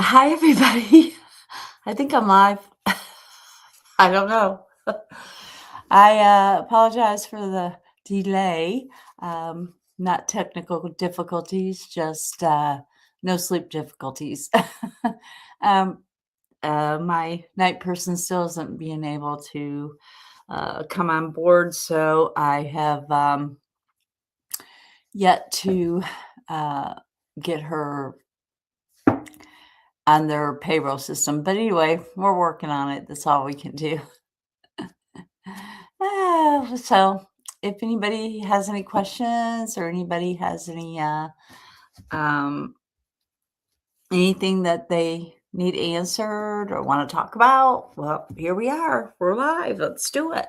Hi, everybody. I think I'm live. I don't know. I apologize for the delay. Not technical difficulties, just no sleep difficulties. um, my night person still isn't being able to come on board, so I have yet to uh, get her on their payroll system. But anyway, we're working on it. That's all we can do. So if anybody has any questions or anybody has any um, anything that they need answered or want to talk about, well, here we are. We're live. Let's do it.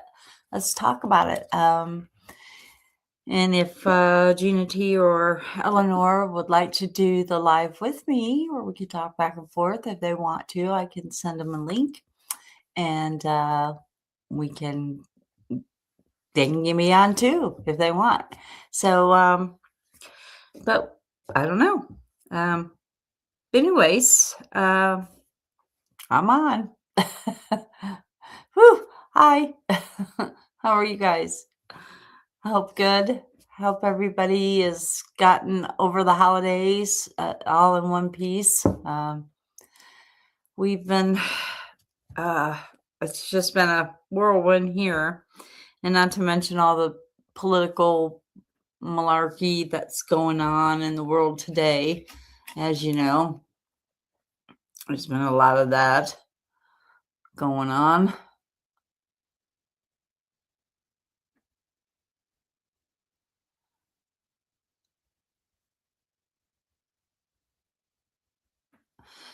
Let's talk about it. And if Gina T or Eleanor would like to do the live with me, or we could talk back and forth if they want to, I can send them a link and we can they can get me on too if they want. So but I don't know. Anyways, I'm on. Whew, hi. How are you guys? I hope good. Hope everybody has gotten over the holidays all in one piece. We've been uh it's just been a whirlwind here, and not to mention all the political malarkey that's going on in the world today. As you know, there's been a lot of that going on.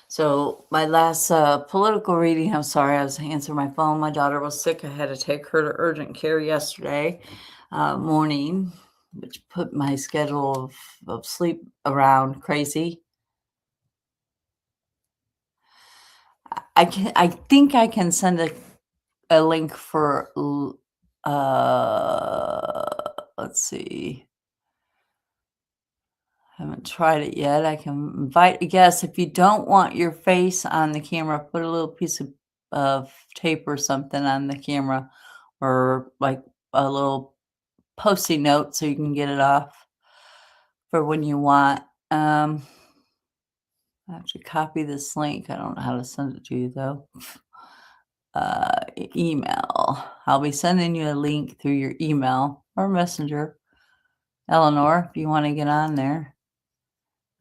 So my last political reading, I'm sorry, I was answering my phone. My daughter was sick. I had to take her to urgent care yesterday morning, which put my schedule of sleep around crazy. I think I can send a link for let's see. Haven't tried it yet. I can invite a guest. If you don't want your face on the camera, put a little piece of tape or something on the camera, or like a little post-it note so you can get it off for when you want. I have to copy this link. I don't know how to send it to you though. Email. I'll be sending you a link through your email or messenger. Eleanor, if you want to get on there.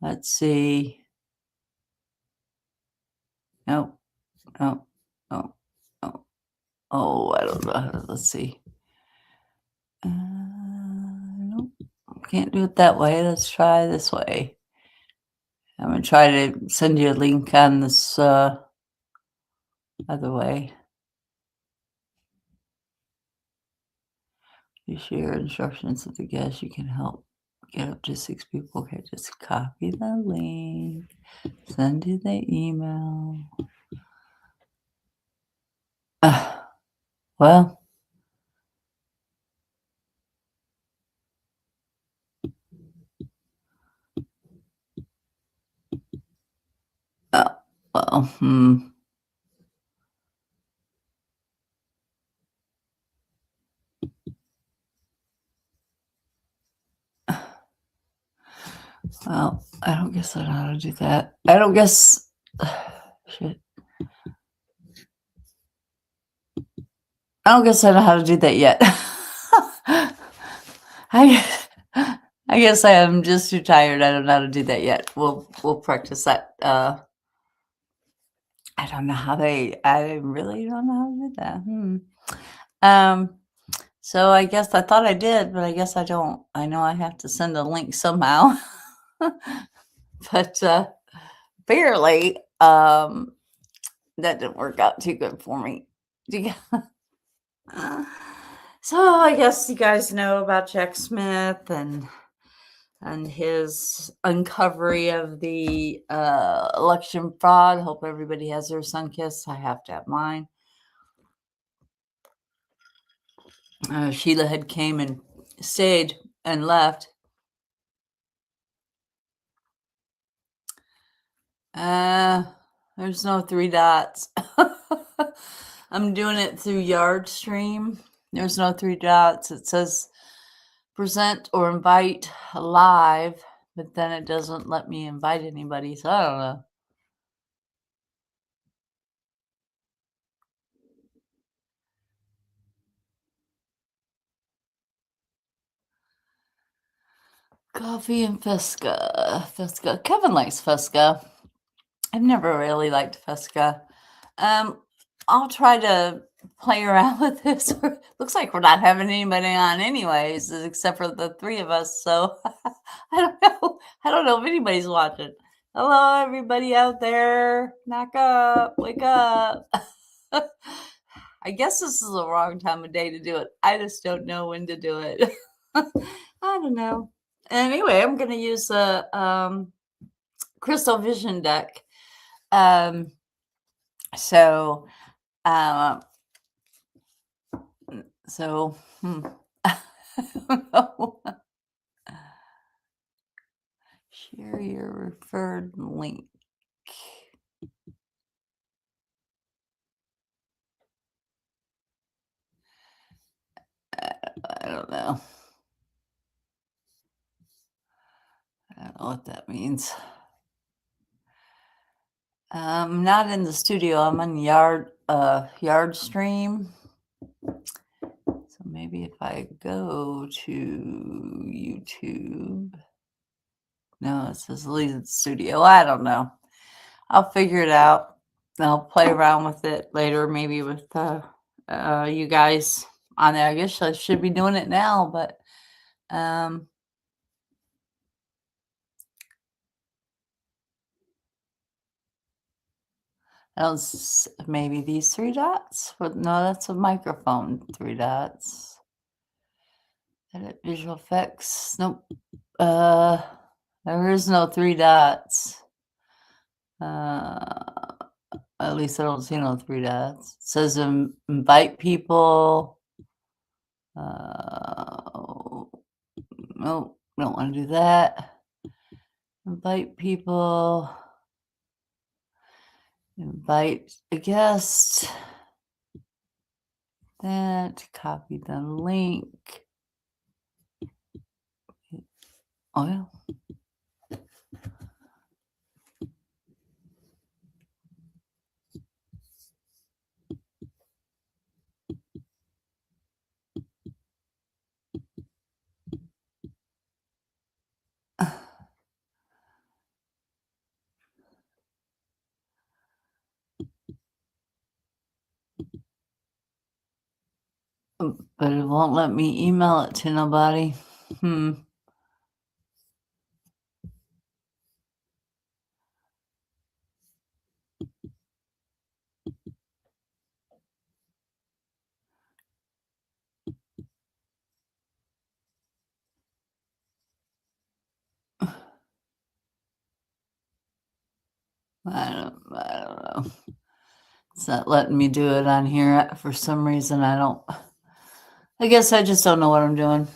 Let's see. Nope. Oh, oh, oh, oh, I don't know. Let's see. Nope. Can't do it that way. Let's try this way. I'm going to try to send you a link on this other way. You share instructions with the guest. You can help get up to 6 people. Okay, just copy the link. Send you the email. Well, well, well, I don't guess I know how to do that. I don't guess. Shit. I don't guess I know how to do that yet. I I guess I am just too tired. I don't know how to do that yet. We'll practice that. I don't know how I really don't know how to do that. So I guess I thought I did, but I guess I don't. I know I have to send a link somehow. But barely. That didn't work out too good for me. So I guess you guys know about Jack Smith and his uncovery of the election fraud. Hope everybody has their sun kiss. I have to have mine. Sheila had came and stayed and left. There's no three dots. I'm doing it through Yard Stream. There's no three dots. It says present or invite live, but then it doesn't let me invite anybody, so I don't know. Coffee and Fresca. Fresca. Kevin likes Fresca. I've never really liked Fresca. I'll try to play around with this. Looks like we're not having anybody on anyways, except for the three of us. So I don't know. I don't know if anybody's watching. Hello, everybody out there. Knock up. Wake up. I guess this is the wrong time of day to do it. I just don't know when to do it. I don't know. Anyway, I'm going to use the Crystal Vision deck. Um, so, uh, so, I don't know. Share your referred link. I don't know. I don't know what that means. I'm not in the studio. I'm on Yard Stream. So maybe if I go to YouTube. No, it says leave the studio. I don't know. I'll figure it out. I'll play around with it later, maybe with you guys on there. I guess I should be doing it now, but I don't maybe these three dots. No, that's a microphone. Three dots. Edit visual effects. Nope. There is no three dots. At least I don't see no three dots. It says invite people. Nope, don't want to do that. Invite people. Invite a guest. That, copy the link. Oh, yeah. But it won't let me email it to nobody. I don't know. It's not letting me do it on here for some reason. I guess I just don't know what I'm doing.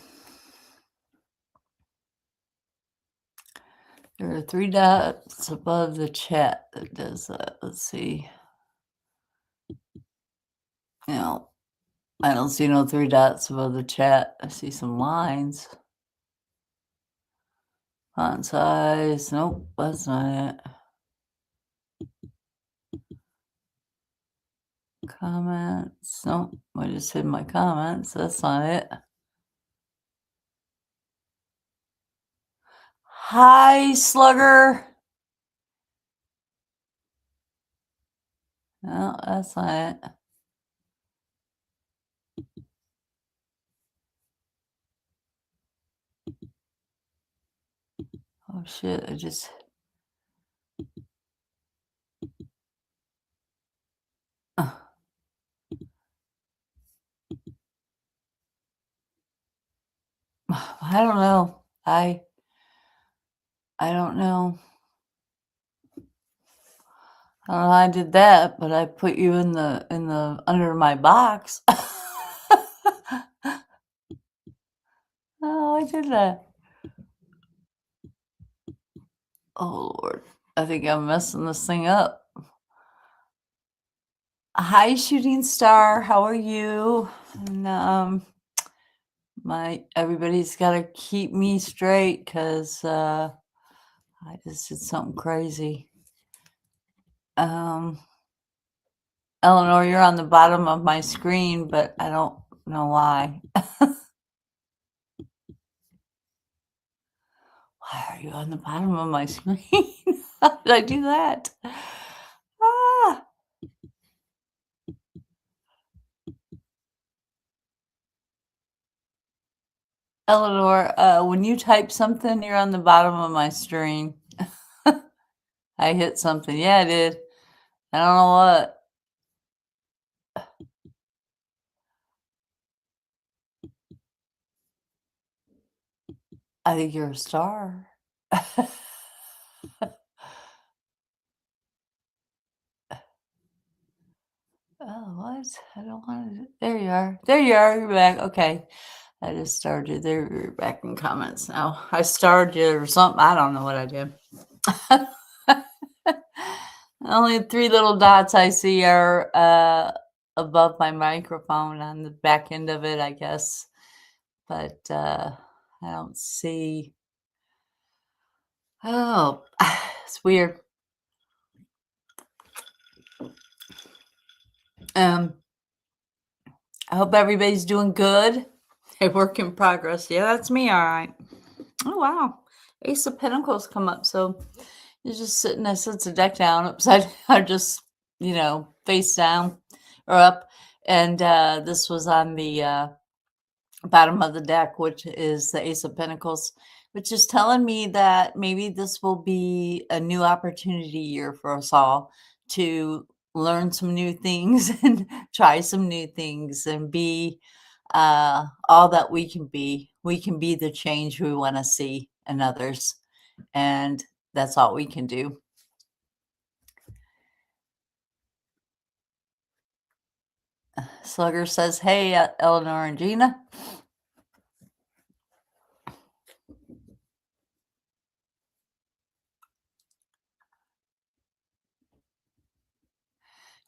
There are three dots above the chat that does that. Let's see. No, I don't see no three dots above the chat. I see some lines. Font size. Nope, that's not it. Comments. Nope, I just hid my comments. That's not it. Hi, Slugger. No, that's not it. Oh shit, I just I don't know. I don't know. I don't know how I did that, but I put you in the under my box. Oh, I did that. Oh Lord. I think I'm messing this thing up. Hi, shooting star. How are you? And my everybody's got to keep me straight because I just did something crazy. Um, Eleanor, you're on the bottom of my screen, but I don't know why. Why are you on the bottom of my screen? How did I do that? Ah, Eleanor, when you type something, you're on the bottom of my screen. I hit something. Yeah, I did. I don't know what. I think you're a star. Oh, what? I don't want to. There you are. There you are. You're back. Okay. I just started you. There, you're back in comments now. I starred you or something. I don't know what I did. Only three little dots I see are above my microphone on the back end of it, I guess. But I don't see. Oh, it's weird. Um, I hope everybody's doing good. A work in progress. Yeah, that's me. All right. Oh wow. Ace of Pentacles come up. So you're just sitting there, sits the deck down upside down, or just, face down or up. And this was on the bottom of the deck, which is the Ace of Pentacles, which is telling me that maybe this will be a new opportunity year for us all to learn some new things and try some new things and be all that we can be. We can be the change we want to see in others. And that's all we can do. Slugger says, hey, Eleanor and Gina.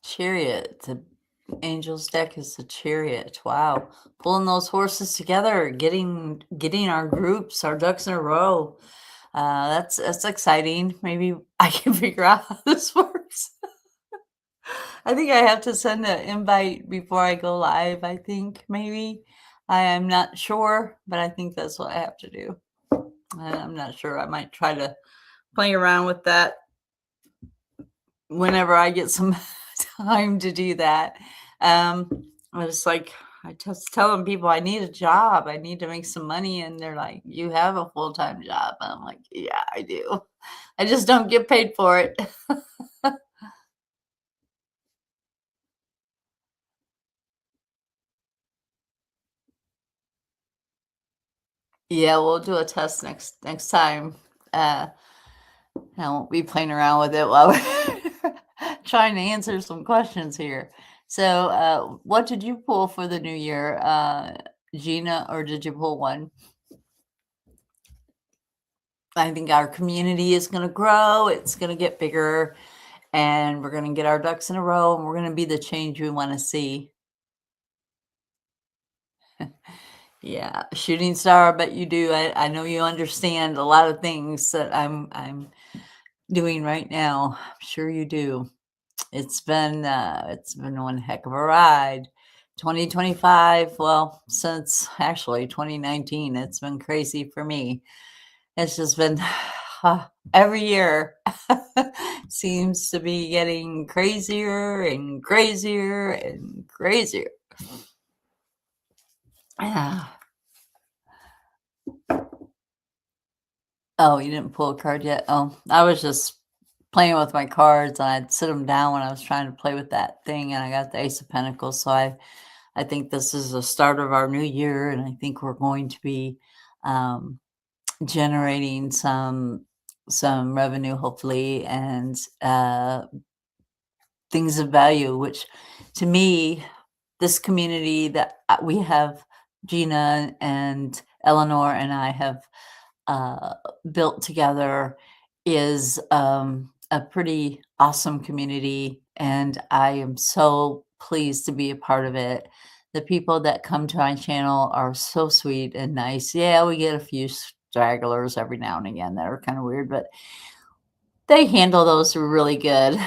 Chariot. The Angel's deck is the Chariot. Wow. Pulling those horses together, getting our groups, our ducks in a row. That's exciting. Maybe I can figure out how this works. I think I have to send an invite before I go live, I think, maybe. I am not sure, but I think that's what I have to do. I'm not sure. I might try to play around with that whenever I get some time to do that. I was like, I just telling people I need a job. I need to make some money. And they're like, you have a full-time job. And I'm like, yeah, I do. I just don't get paid for it. Yeah, we'll do a test next time. I won't be playing around with it while we're trying to answer some questions here. So, what did you pull for the new year, Gina, or did you pull one? I think our community is going to grow. It's going to get bigger, and we're going to get our ducks in a row, and we're going to be the change we want to see. Yeah, shooting star. I bet you do. I know you understand a lot of things that I'm doing right now. I'm sure you do. It's been one heck of a ride. 2025, well, since actually 2019, it's been crazy for me. It's just been every year seems to be getting crazier and crazier and crazier. Ah. Oh, you didn't pull a card yet? Oh, I was just playing with my cards and I'd sit them down when I was trying to play with that thing and I got the Ace of Pentacles. So I think this is the start of our new year and I think we're going to be um, generating some revenue hopefully and things of value, which to me, this community that we have, Gina and Eleanor and I have built together is a pretty awesome community, and I am so pleased to be a part of it. The people that come to my channel are so sweet and nice. Yeah, we get a few stragglers every now and again that are kind of weird, but they handle those really good.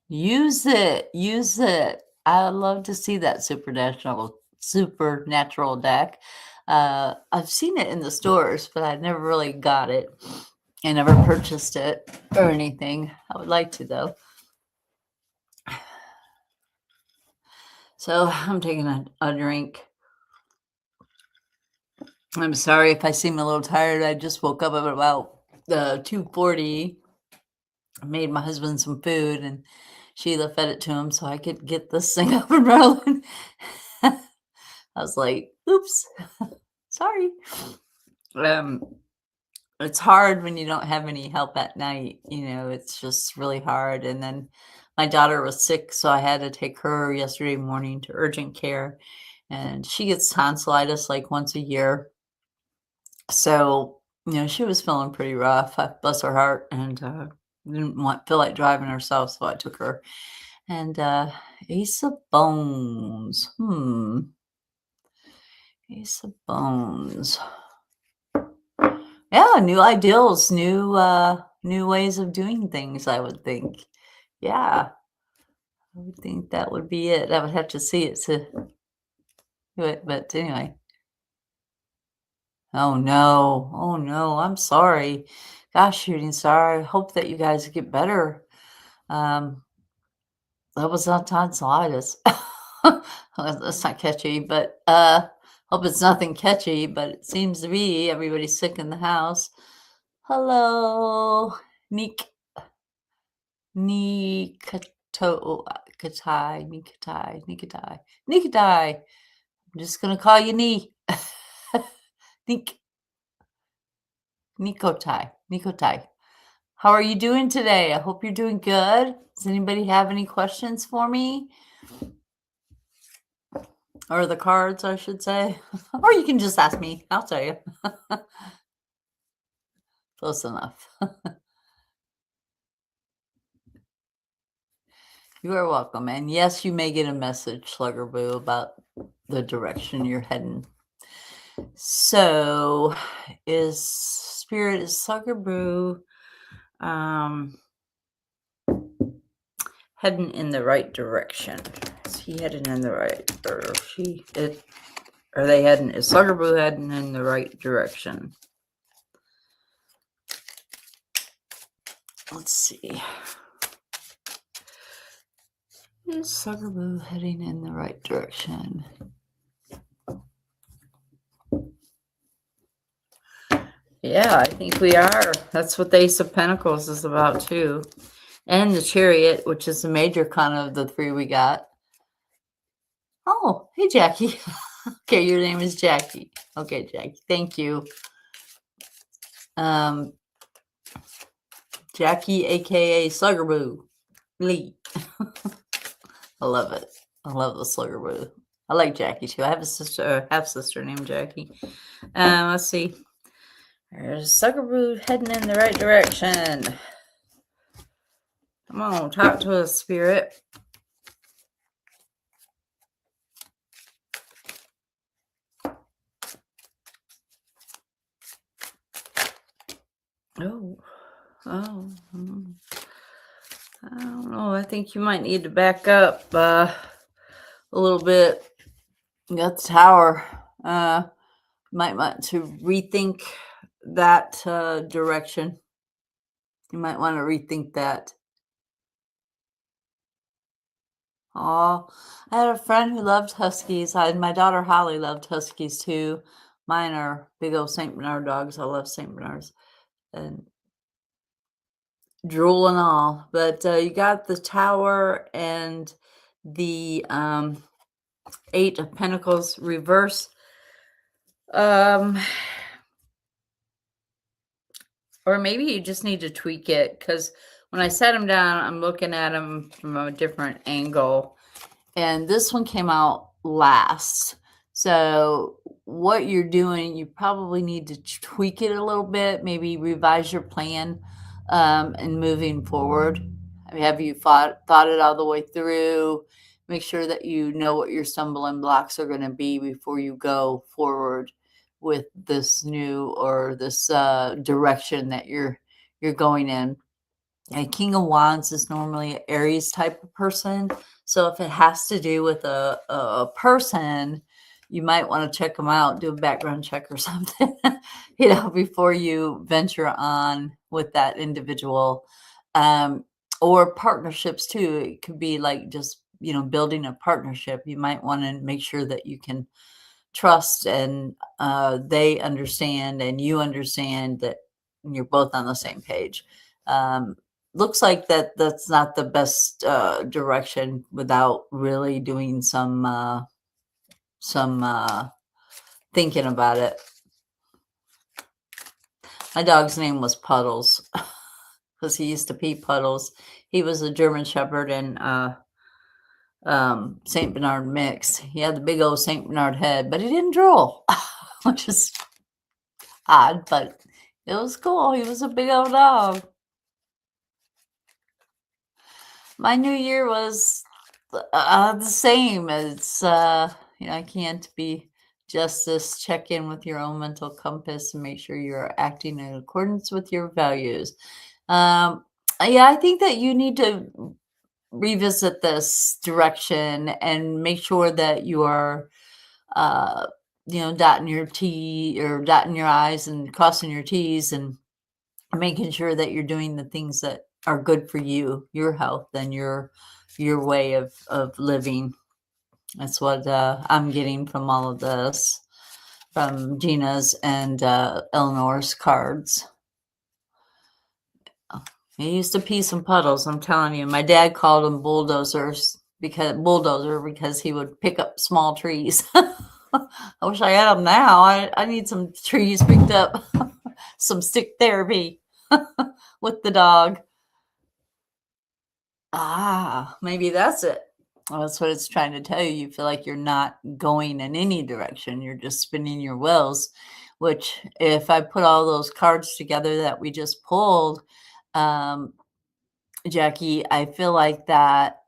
Use it, use it. I love to see that supernatural deck. I've seen it in the stores, but I never really got it. I never purchased it or anything. I would like to though. So I'm taking a drink. I'm sorry if I seem a little tired. I just woke up at about 2:40. I made my husband some food and Sheila fed it to him so I could get this thing up and rolling. I was like, oops, sorry. It's hard when you don't have any help at night. It's just really hard. And then my daughter was sick, so I had to take her yesterday morning to urgent care. And she gets tonsillitis like once a year. So, she was feeling pretty rough, bless her heart, and didn't feel like driving herself, so I took her. And Ace of Bones. Ace of Bones. Yeah, new ideals, new ways of doing things, I would think. Yeah, I would think that would be it. I would have to see it to do it, but anyway. Oh no. Oh no, I'm sorry. Gosh, shooting star. I hope that you guys get better. Um, that was not tonsillitis. That's not catchy, but hope it's nothing catchy, but it seems to be. Everybody's sick in the house. Hello, Nick. Nikatai. I'm just gonna call you Nee. Nikotai. How are you doing today? I hope you're doing good. Does anybody have any questions for me? Or the cards, I should say. Or you can just ask me. I'll tell you. Close enough. You are welcome. And yes, you may get a message, Slugger Boo, about the direction you're heading. So, is Slugger Boo heading in the right direction? Is he heading in the right, or are they heading? Is Slugger Boo heading in the right direction? Let's see. Is Slugger Boo heading in the right direction? Yeah, I think we are. That's what the Ace of Pentacles is about too. And the Chariot, which is the major kind of the three we got. Oh, hey, Jackie. Okay, your name is Jackie. Okay, Jackie. Thank you. Jackie, a.k.a. Slugger Boo. Lee. I love it. I love the Slugger Boo. I like Jackie too. I have a half-sister named Jackie. Let's see. There's Slugger Boo heading in the right direction. Come on, talk to us, Spirit. Oh. I don't know. I think you might need to back up a little bit. You got the tower. Might want to rethink that direction. You might want to rethink that. Oh, I had a friend who loved Huskies. My daughter Holly loved Huskies too. Mine are big old St. Bernard dogs. I love St. Bernards. And drool and all. But you got the tower and the Eight of Pentacles reverse. Or maybe you just need to tweak it, because when I set them down, I'm looking at them from a different angle. And this one came out last. So what you're doing, you probably need to tweak it a little bit, maybe revise your plan, and moving forward. I mean, have you thought it all the way through? Make sure that you know what your stumbling blocks are going to be before you go forward with this new or this direction that you're going in. A King of Wands is normally an Aries type of person. So if it has to do with a person, you might want to check them out, do a background check or something, before you venture on with that individual. Um, or partnerships too. It could be like just, building a partnership. You might want to make sure that you can trust and they understand and you understand that you're both on the same page. Um, Looks like that's not the best direction without really doing some thinking about it. My dog's name was Puddles because he used to pee puddles. He was a German Shepherd and Saint Bernard mix. He had the big old Saint Bernard head, but he didn't drool, which is odd, but it was cool. He was a big old dog. My New Year was the same. It's I can't be justice. Check in with your own mental compass and make sure you're acting in accordance with your values. Um, yeah, I think that you need to revisit this direction and make sure that you are, uh, dotting your T or dotting your I's and crossing your T's and making sure that you're doing the things that are good for you, your health, and your way of living. That's what I'm getting from all of this, from Gina's and Eleanor's cards. He used to pee some puddles. I'm telling you, my dad called them bulldozer because he would pick up small trees. I wish I had them now. I need some trees picked up, some stick therapy with the dog. Ah, maybe that's it. Well, that's what it's trying to tell you. You feel like you're not going in any direction. You're just spinning your wheels, which if I put all those cards together that we just pulled, um, Jackie, I feel like that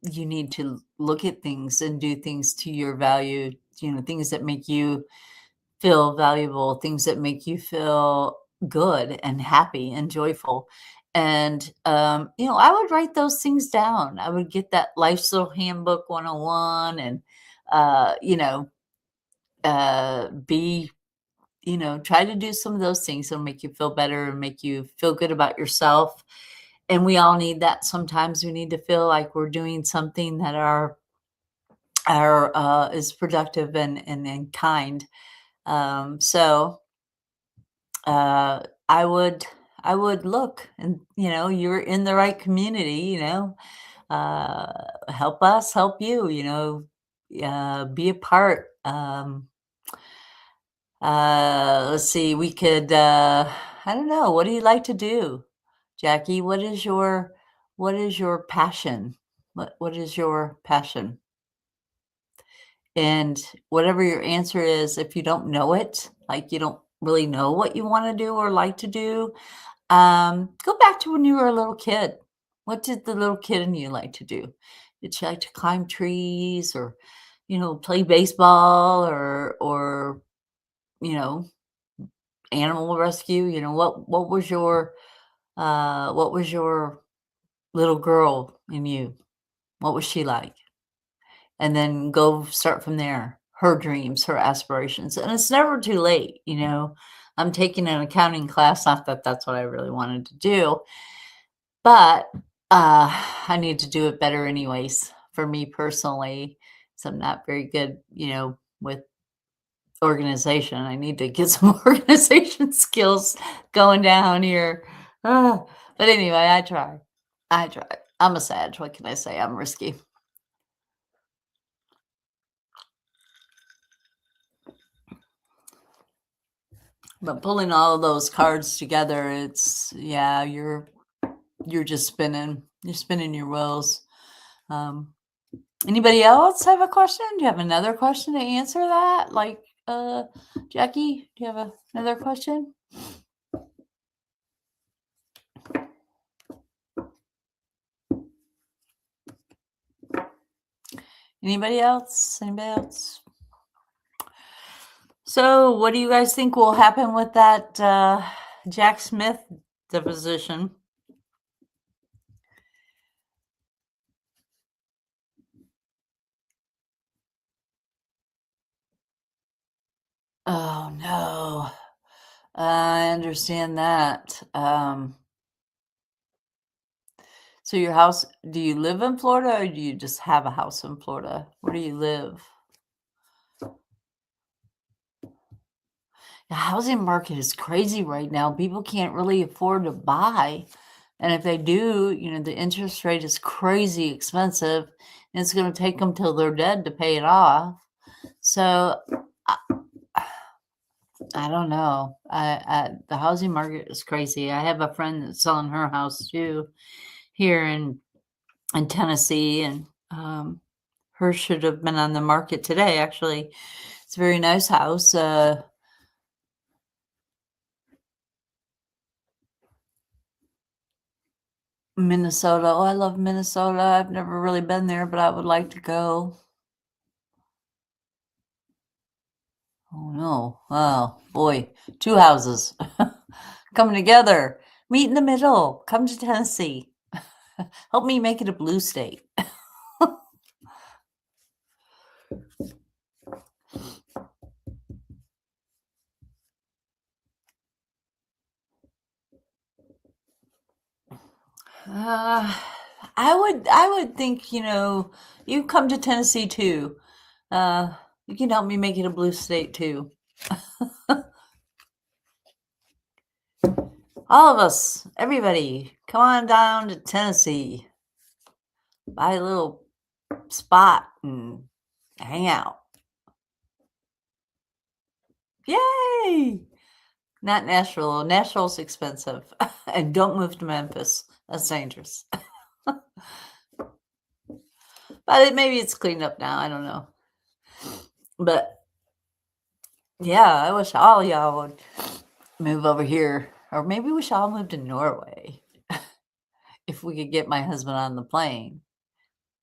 you need to look at things and do things to your value, things that make you feel valuable, things that make you feel good and happy and joyful. And, I would write those things down. I would get that Life's Little Handbook 101 and, uh, you know, be, try to do some of those things that'll make you feel better and make you feel good about yourself. And we all need that. Sometimes we need to feel like we're doing something that our is productive and kind. So I would look and, you're in the right community, help us, help you, be a part. Let's see, we could, I don't know, what do you like to do? Jackie, what is your passion? What is your passion? And whatever your answer is, if you don't know it, like you don't really know what you want to do or like to do, go back to when you were a little kid. What did the little kid in you like to do? Did you like to climb trees or, play baseball or, you know, animal rescue? What was your little girl in you? What was she like? And then go start from there. Her dreams, her aspirations, and it's never too late. I'm taking an accounting class, not that that's what I really wanted to do, but, I need to do it better anyways for me personally, so I'm not very good, with organization. I need to get some organization skills going down here. Ah, but anyway, I try. I try. I'm a Sag, what can I say? I'm risky. But pulling all of those cards together, it's yeah, you're just spinning. You're spinning your wheels. Um, Anybody else have a question? Do you have another question to answer that? Like, Jackie, do you have another question? Anybody else? Anybody else? So, what do you guys think will happen with that Jack Smith deposition? Oh no, I understand that. So your house, do you live in Florida or do you just have a house in Florida? Where do you live? The housing market is crazy right now. People can't really afford to buy. And if they do, the interest rate is crazy expensive and it's going to take them till they're dead to pay it off. So I, I don't know. The housing market is crazy. I have a friend that's selling her house too here in Tennessee, and hers should have been on the market today, actually. It's a very nice house. Minnesota. Oh, I love Minnesota. I've never really been there, but I would like to go. Oh no. Oh boy. Two houses coming together. Meet in the middle. Come to Tennessee. Help me make it a blue state. I would think, you come to Tennessee too. You can help me make it a blue state too. All of us, everybody, come on down to Tennessee. Buy a little spot and hang out. Yay! Not Nashville. Nashville's expensive. And don't move to Memphis. That's dangerous. But maybe it's cleaned up now. I don't know. But yeah, I wish all y'all would move over here. Or maybe we should all move to Norway. If we could get my husband on the plane.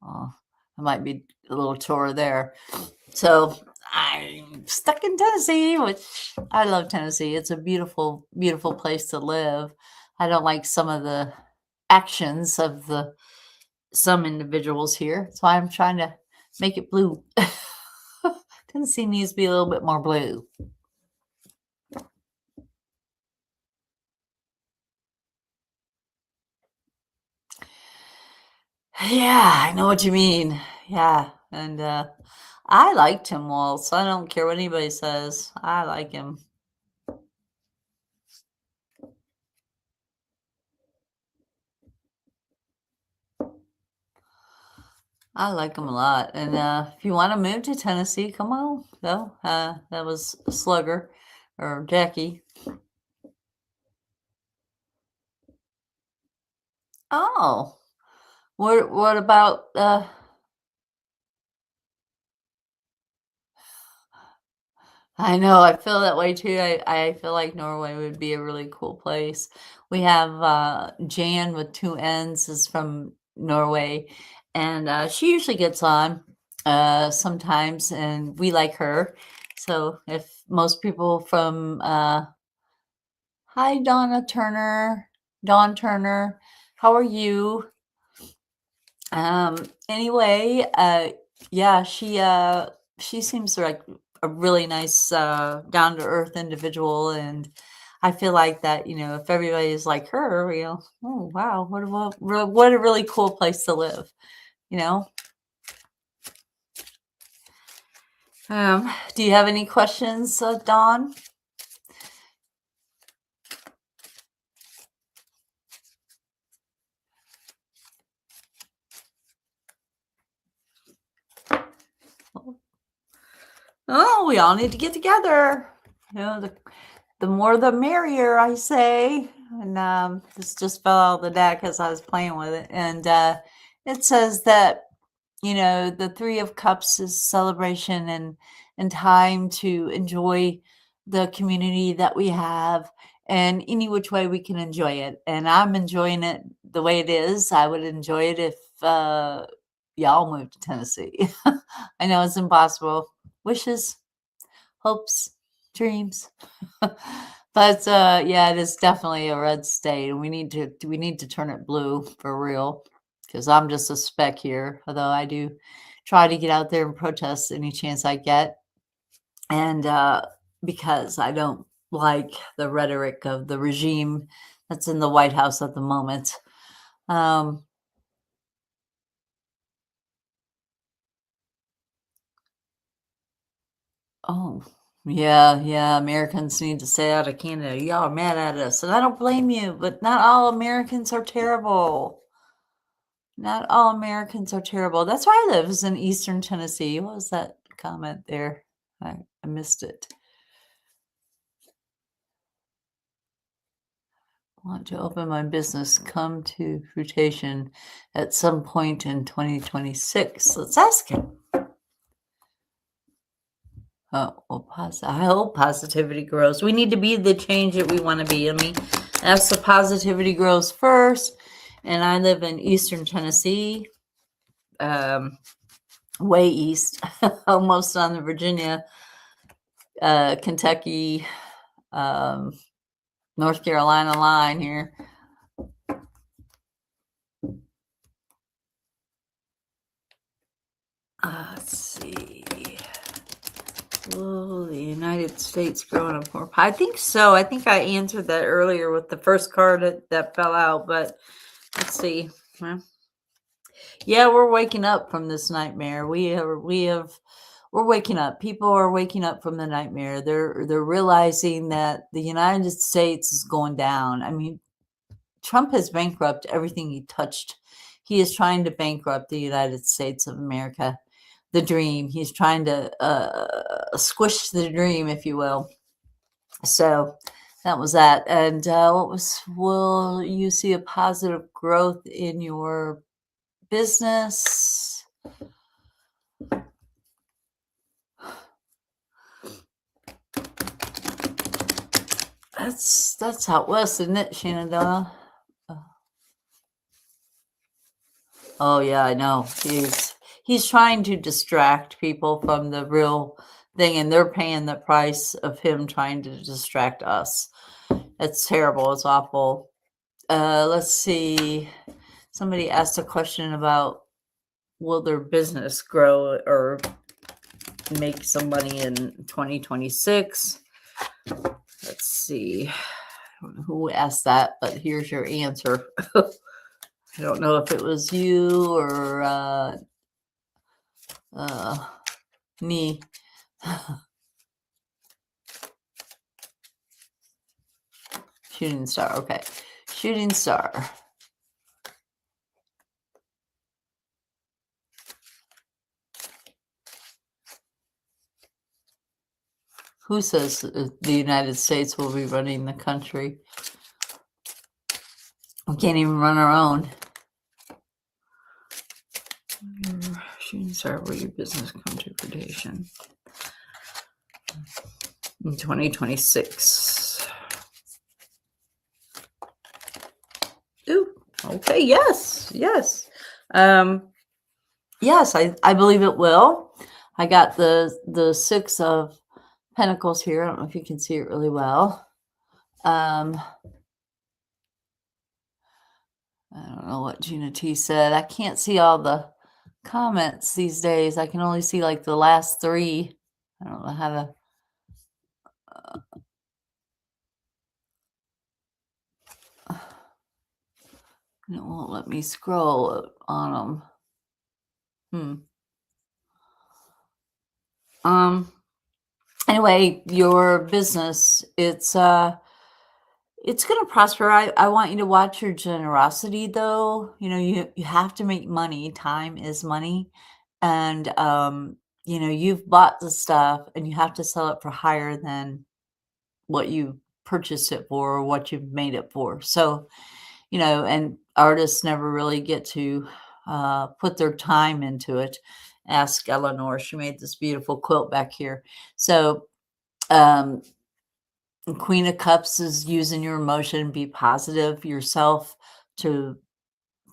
Oh, it might be a little tour there. So I'm stuck in Tennessee, which I love Tennessee. It's a beautiful, beautiful place to live. I don't like some of the actions of some individuals here, so I'm trying to make it blue. Tennessee needs to be a little bit more blue. Yeah, I know what you mean. Yeah, and I like Tim Walz. I don't care what anybody says. I like him. I like him a lot. And if you want to move to Tennessee, come on. No, that was Slugger or Jackie. Oh, what about I know, I feel that way too. I feel like Norway would be a really cool place. We have Jan with two N's is from Norway, and she usually gets on sometimes, and we like her. So if most people from hi Donna Turner, Dawn Turner, how are you? Anyway, yeah, she seems like a really nice, down to earth individual, and I feel like that, if everybody's like her, oh wow, what a really cool place to live, you know. Do you have any questions, Dawn? Oh, we all need to get together. The more the merrier, I say. And this just fell out of the deck as I was playing with it. And it says that the Three of Cups is celebration and time to enjoy the community that we have and any which way we can enjoy it. And I'm enjoying it the way it is. I would enjoy it if y'all moved to Tennessee. I know it's impossible. Wishes, hopes, dreams. But yeah, it is definitely a red state, and we need to turn it blue for real. Because I'm just a speck here, although I do try to get out there and protest any chance I get, and because I don't like the rhetoric of the regime that's in the White House at the moment. Um, oh, yeah, yeah, Americans need to stay out of Canada. Y'all are mad at us, and I don't blame you, but not all Americans are terrible. Not all Americans are terrible. That's where I live, is in Eastern Tennessee. What was that comment there? I missed it. Want to open my business, come to fruition at some point in 2026. Let's ask him. Oh, well, I hope positivity grows. We need to be the change that we want to be. I mean, ask the positivity grows first. And I live in Eastern Tennessee, way east, almost on the Virginia, Kentucky, North Carolina line here. Let's see. Will the United States grow in a poor pie? I think so. I think I answered that earlier with the first card that fell out, but let's see. Well, yeah, we're waking up from this nightmare. We're waking up. People are waking up from the nightmare. They're realizing that the United States is going down. I mean, Trump has bankrupted everything he touched. He is trying to bankrupt the United States of America, the dream. He's trying to squish the dream, if you will. So that was that. And will you see a positive growth in your business? That's out west, isn't it, Shenandoah? Oh yeah, I know. He's trying to distract people from the real thing, and they're paying the price of him trying to distract us. It's terrible. It's awful. Let's see. Somebody asked a question about will their business grow or make some money in 2026. Let's see. I don't know who asked that, but here's your answer. I don't know if it was you or me. Shooting star. Okay. Shooting star. Who says the United States will be running the country? We can't even run our own. Shooting star, will your business come to fruition in 2026? Ooh, okay, yes. Yes, I believe it will. I got the Six of Pentacles here. I don't know if you can see it really well. I don't know what Gina T said. I can't see all the comments these days. I can only see like the last three. I don't know how to. It won't let me scroll on them. Anyway, your business, it's going to prosper. I want you to watch your generosity though. You have to make money. Time is money. And you've bought the stuff and you have to sell it for higher than what you purchased it for or what you've made it for. So, and artists never really get to put their time into it. Ask Eleanor. She made this beautiful quilt back here. So, um, Queen of Cups is using your emotion, be positive yourself, to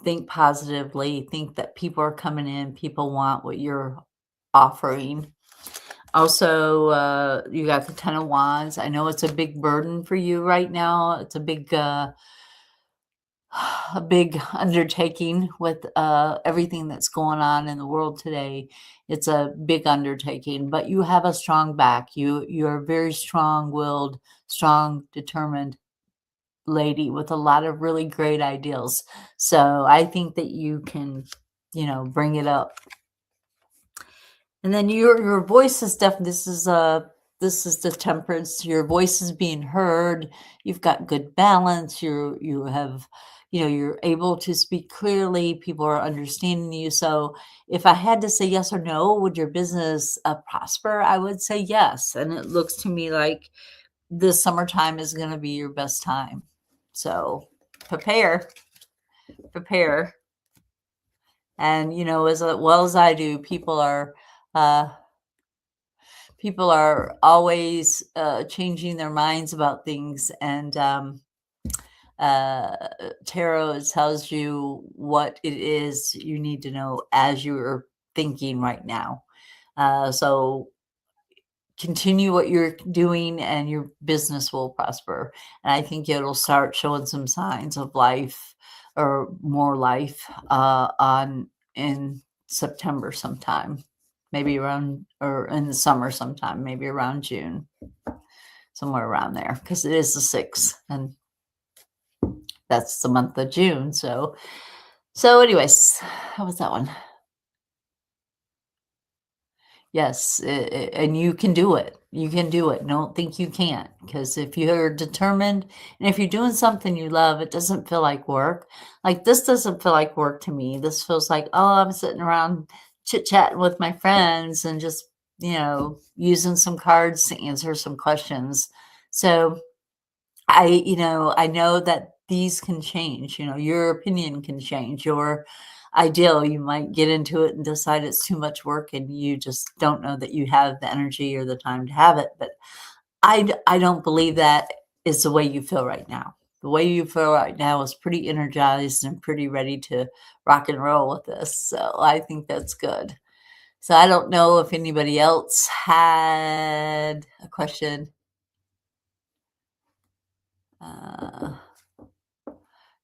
think positively, think that people are coming in, people want what you're offering. Also, you got the Ten of Wands. I know it's a big burden for you right now. It's a big undertaking with everything that's going on in the world today. It's a big undertaking, but you have a strong back. You're a very strong-willed, strong, determined lady with a lot of really great ideals. So I think that you can, bring it up. And then your voice is definitely, this is the Temperance. Your voice is being heard. You've got good balance. You have, you're able to speak clearly. People are understanding you. So if I had to say yes or no, would your business prosper? I would say yes. And it looks to me like this summertime is going to be your best time. So prepare, prepare. And as well as I do, uh, people are always changing their minds about things, and uh, tarot tells you what it is you need to know as you're thinking right now. So continue what you're doing and your business will prosper, and I think it'll start showing some signs of life, or more life, on in September sometime, maybe around, or in the summer sometime, maybe around June, somewhere around there, because it is the 6th, and that's the month of June. So anyways, how was that one? Yes, and you can do it. You can do it. Don't think you can't, because if you're determined and if you're doing something you love, it doesn't feel like work. Like, this doesn't feel like work to me. This feels like, oh, I'm sitting around chit-chatting with my friends and just, using some cards to answer some questions. So I know that these can change. Your opinion can change. Your ideal, you might get into it and decide it's too much work, and you just don't know that you have the energy or the time to have it. But I don't believe that is the way you feel right now. The way you feel right now is pretty energized and pretty ready to rock and roll with this. So I think that's good. So I don't know if anybody else had a question. Uh,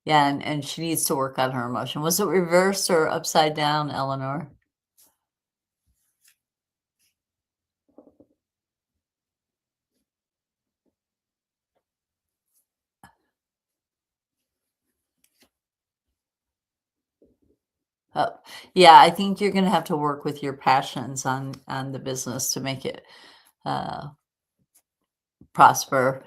Yeah, and she needs to work on her emotion. Was it reversed or upside down, Eleanor? Oh, yeah, I think you're gonna have to work with your passions on the business to make it uh, prosper.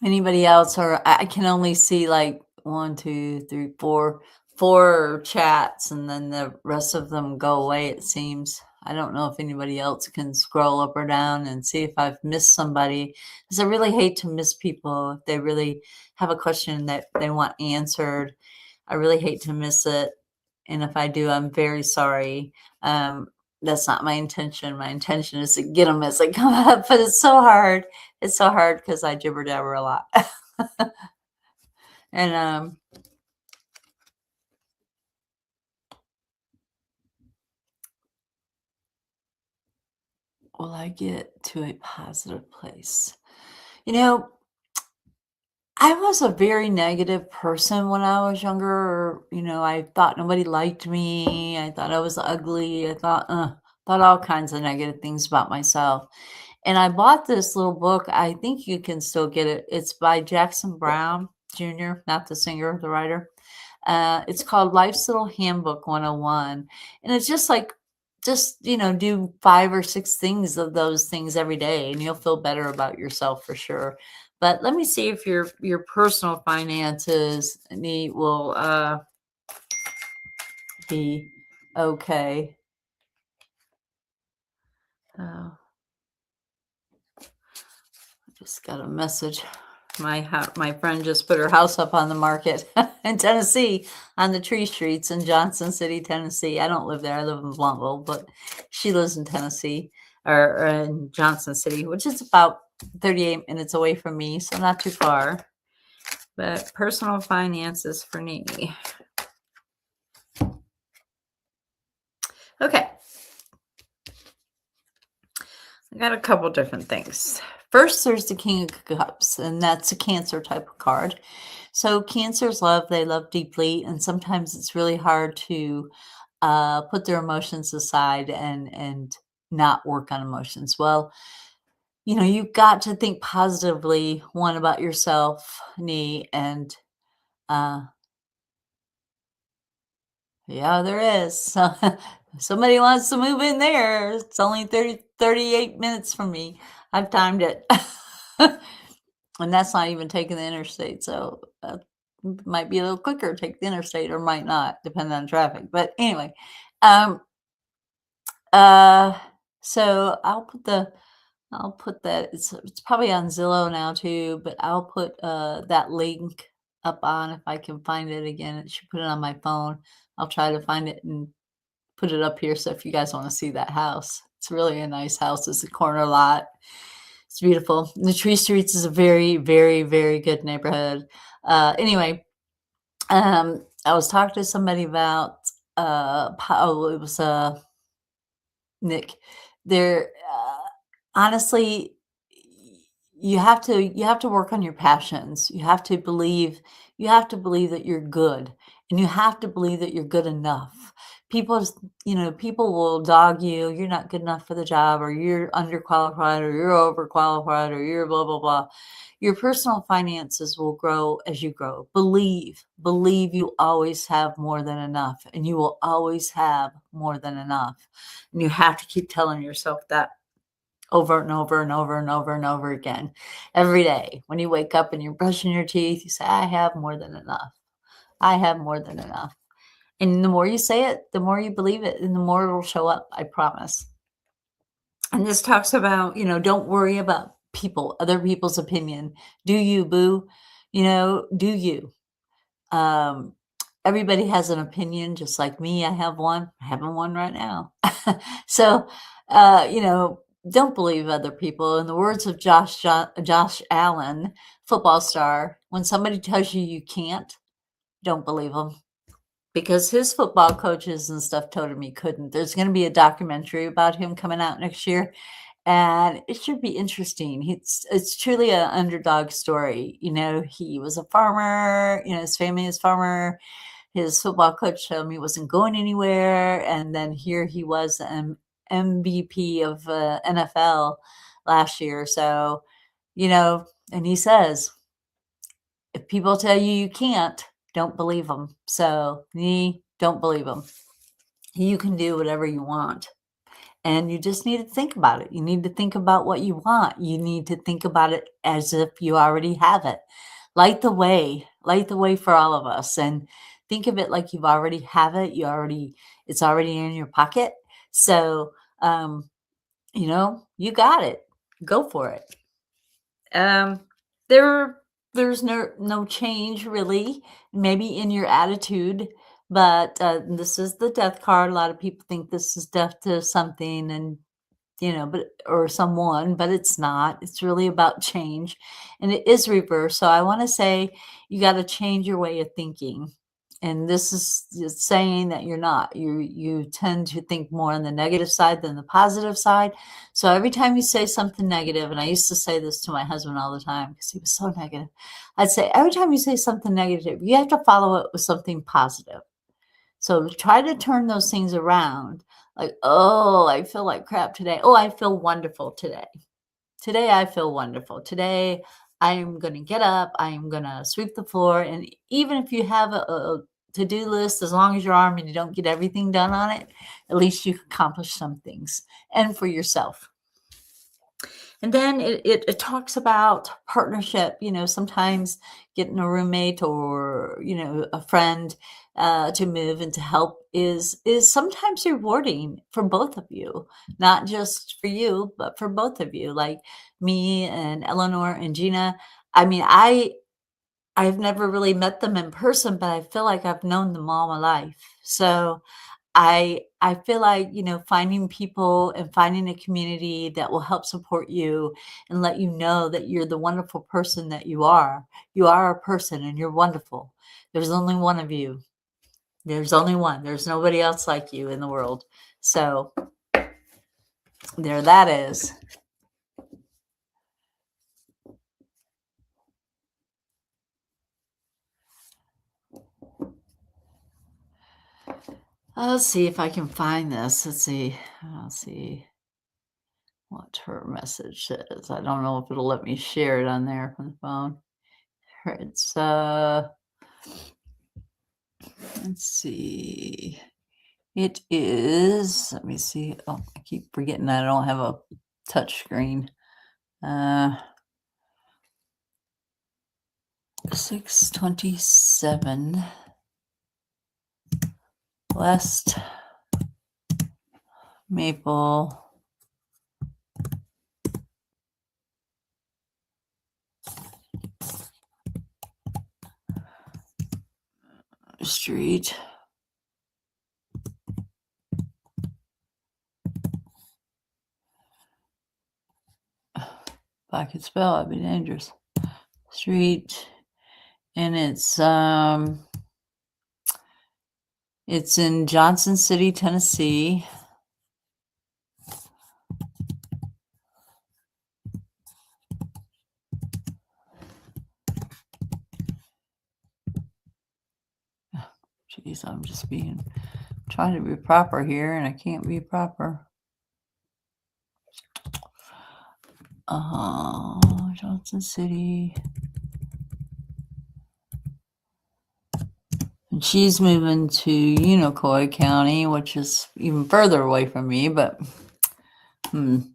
Anybody else? Or I can only see like one, two, three, four chats, and then the rest of them go away, it seems. I don't know if anybody else can scroll up or down and see if I've missed somebody, because I really hate to miss people if they really have a question that they want answered. I really hate to miss it. And if I do, I'm very sorry. Um, that's not my intention. My intention is to get them as they come up, but it's so hard. It's so hard because I jibber jabber a lot. And will I get to a positive place? You know, I was a very negative person when I was younger. I thought nobody liked me. I thought I was ugly. I thought all kinds of negative things about myself. And I bought this little book. I think you can still get it. It's by Jackson Brown Jr., not the singer, the writer. It's called Life's Little Handbook 101. And it's just like, do 5 or 6 things of those things every day, and you'll feel better about yourself for sure. But let me see if your personal finances will be okay. I just got a message. My friend just put her house up on the market in Tennessee on the Tree Streets in Johnson City, Tennessee. I don't live there. I live in Bluntville, but she lives in Tennessee or in Johnson City, which is about 38 minutes away from me, so not too far. But personal finances for me. Okay. I got a couple different things. First, there's the King of Cups, and that's a Cancer type of card. So Cancers love, they love deeply, and sometimes it's really hard to put their emotions aside and not work on emotions. Well, you've got to think positively, one, about yourself, and uh, yeah, there is. So somebody wants to move in there. It's only 38 minutes from me. I've timed it. And that's not even taking the interstate. So might be a little quicker to take the interstate or might not, depending on traffic. But anyway, um, uh, so I'll put that. It's probably on Zillow now too, but I'll put that link up on if I can find it again. It should put it on my phone. I'll try to find it and put it up here. So if you guys want to see that house, it's really a nice house. It's a corner lot. It's beautiful. The Tree Streets is a very, very, very good neighborhood. Anyway, I was talking to somebody about it was Nick. There, honestly, you have to work on your passions. You have to believe that you're good, and you have to believe that you're good enough. People will dog you. You're not good enough for the job, or you're underqualified, or you're overqualified, or you're blah blah blah. Your personal finances will grow as you grow. Believe you always have more than enough, and you will always have more than enough. And you have to keep telling yourself that over and over and over and over and over again. Every day when you wake up and you're brushing your teeth, you say, I have more than enough. I have more than enough. And the more you say it, the more you believe it, and the more it'll show up, I promise. And this talks about, don't worry about other people's opinion. Do you, boo? Do you? Um, Everybody has an opinion, just like me. I have one. I have one right now. So, don't believe other people. In the words of Josh Allen, football star, when somebody tells you you can't, don't believe them. Because his football coaches and stuff told him he couldn't. There's going to be a documentary about him coming out next year, and it should be interesting. It's truly an underdog story. He was a farmer. His family is farmer. His football coach told him he wasn't going anywhere, and then here he was an MVP of NFL last year. So, and he says, if people tell you you can't, don't believe them. So, don't believe them. You can do whatever you want. And you just need to think about it. You need to think about what you want. You need to think about it as if you already have it. Light the way for all of us. And think of it like you've already have it. It's already in your pocket. So, you got it. Go for it. There's no change really, maybe in your attitude, but this is the death card. A lot of people think this is death to something, and but or someone, but it's not. It's really about change, and it is reverse. So I want to say you got to change your way of thinking. And this is just saying that you're not. You tend to think more on the negative side than the positive side. So every time you say something negative, and I used to say this to my husband all the time because he was so negative, I'd say every time you say something negative, you have to follow it with something positive. So try to turn those things around. Like, oh, I feel like crap today. Oh, I feel wonderful today. Today, I feel wonderful. Today, I am going to get up. I am going to sweep the floor. And even if you have a to-do list, as long as your arm and you don't get everything done on it, at least you accomplish some things and for yourself. And then it talks about partnership, sometimes getting a roommate or, a friend to move and to help is sometimes rewarding for both of you, not just for you, but for both of you. Like me and Eleanor and Gina, I mean, I've never really met them in person, but I feel like I've known them all my life. So I feel like, finding people and finding a community that will help support you and let you know that you're the wonderful person that you are. You are a person and you're wonderful. There's only one of you. There's only one. There's nobody else like you in the world. So there that is. Let's see if I can find this. Let's see. I'll see what her message says. I don't know if it'll let me share it on there from the phone. It's let's see. It is, let me see. Oh, I keep forgetting I don't have a touch screen. 627 West Maple Street. If I could spell, it'd be dangerous. Street, and it's in Johnson City, Tennessee. Jeez, I'm just trying to be proper here, and I can't be proper. Johnson City. And she's moving to Unicoi County, which is even further away from me, but King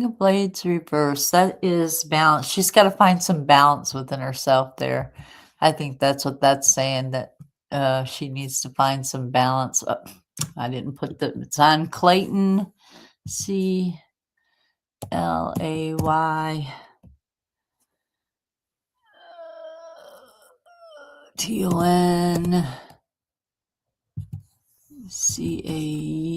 of Blades reverse. That is balance. She's got to find some balance within herself there. I think that's what that's saying, that she needs to find some balance. I didn't put it's on Clayton, CLAY. TON CAUDILL.ZENF.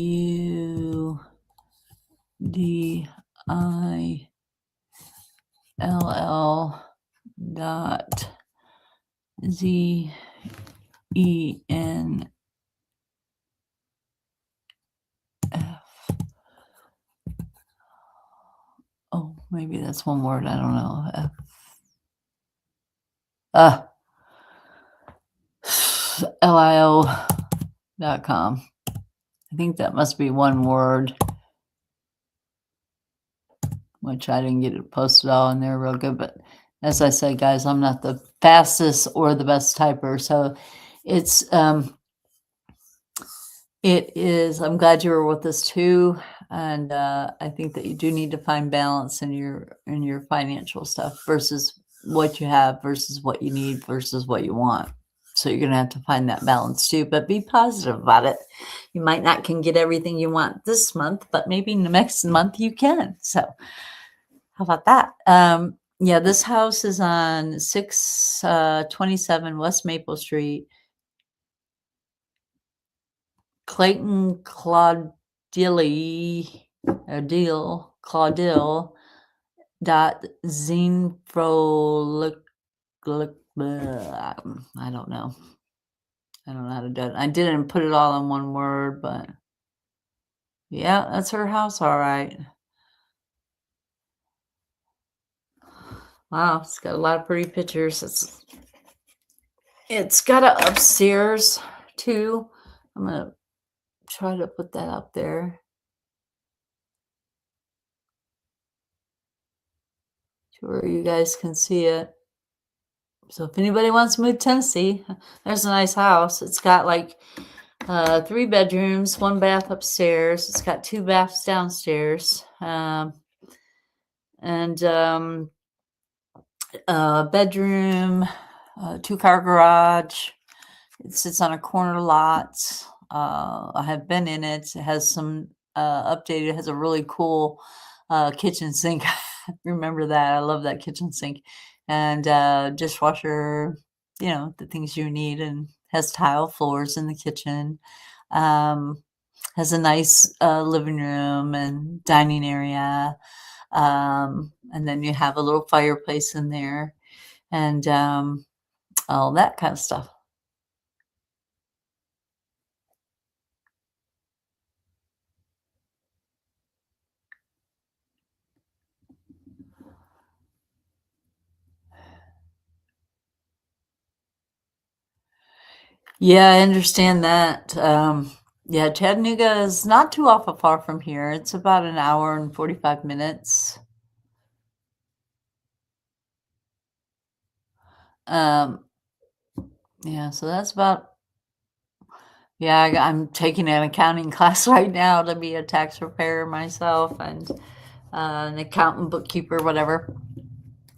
Oh, maybe that's one word. I don't know. LIO.com. I think that must be one word, which I didn't get it posted all in there real good. But as I said, guys, I'm not the fastest or the best typer. So it is, I'm glad you were with us too. And I think that you do need to find balance in your financial stuff versus what you have versus what you need versus what you want. So you're going to have to find that balance too, but be positive about it. You might not can get everything you want this month, but maybe next month you can. So how about that? Yeah, this house is on 627 West Maple Street. Clayton Claudille Zenfro. I don't know. I don't know how to do it. I didn't put it all in one word, but yeah, that's her house. All right. Wow, it's got a lot of pretty pictures. It's got an upstairs too. I'm gonna try to put that up there to where you guys can see it. So if anybody wants to move to Tennessee, there's a nice house. It's got like 3 bedrooms, 1 bath upstairs. It's got 2 baths downstairs, and bedroom, 2-car garage. It sits on a corner lot. I have been in it. It has some updated. It has a really cool kitchen sink. Remember that. I love that kitchen sink. And dishwasher, the things you need, and has tile floors in the kitchen. Um, has a nice living room and dining area. And then you have a little fireplace in there, and all that kind of stuff. Yeah, I understand that. Yeah, Chattanooga is not too awful far from here. It's about an hour and 45 minutes. Um, yeah, so that's about, yeah, I'm taking an accounting class right now to be a tax preparer myself, and an accountant, bookkeeper, whatever.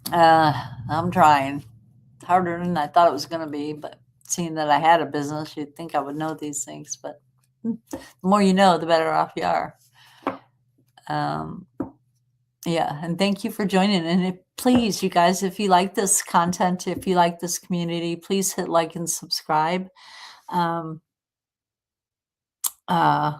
Uh, I'm trying. It's harder than I thought it was going to be, but seeing that I had a business, you'd think I would know these things, but the more you know, the better off you are. Um, yeah, and thank you for joining. And please, you guys, if you like this content, if you like this community, please hit like and subscribe. Um, uh,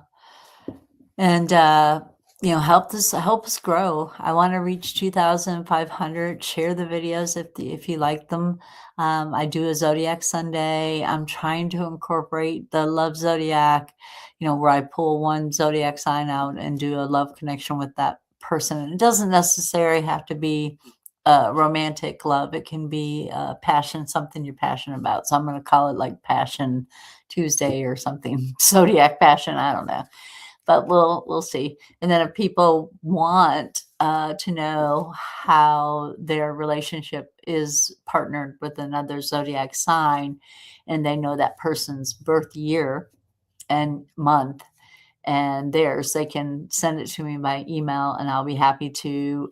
and help us grow. I want to reach 2,500. Share the videos if you like them. I do a Zodiac Sunday. I'm trying to incorporate the Love Zodiac, where I pull one Zodiac sign out and do a love connection with that person. And it doesn't necessarily have to be romantic love. It can be passion, something you're passionate about. So I'm going to call it like Passion Tuesday or something. Zodiac Passion. I don't know, but we'll see. And then if people want to know how their relationship is partnered with another zodiac sign, and they know that person's birth year and month and theirs, they can send it to me by email, and I'll be happy to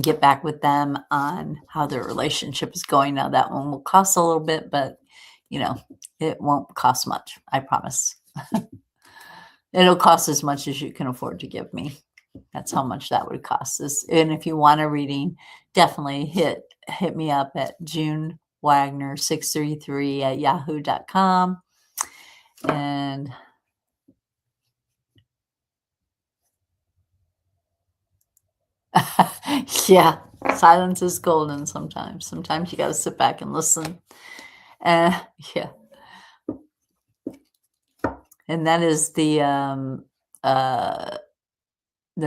get back with them on how their relationship is going. Now, that one will cost a little bit, but it won't cost much, I promise. It'll cost as much as you can afford to give me. That's how much that would cost us. And if you want a reading, definitely hit me up at junewagner633@yahoo.com. And yeah, silence is golden sometimes. Sometimes you got to sit back and listen. Yeah. And that is the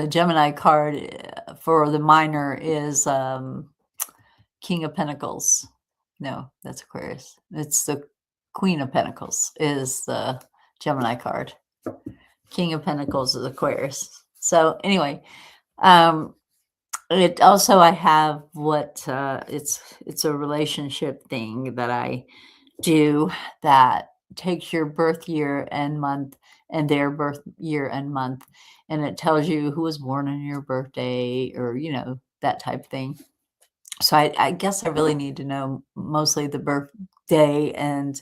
Gemini card for the minor is King of Pentacles. No, that's Aquarius. It's the Queen of Pentacles is the Gemini card. King of Pentacles is Aquarius. So anyway, it also, I have what it's a relationship thing that I do that takes your birth year and month and their birth year and month, and it tells you who was born on your birthday, or that type thing. So I guess I really need to know mostly the birthday and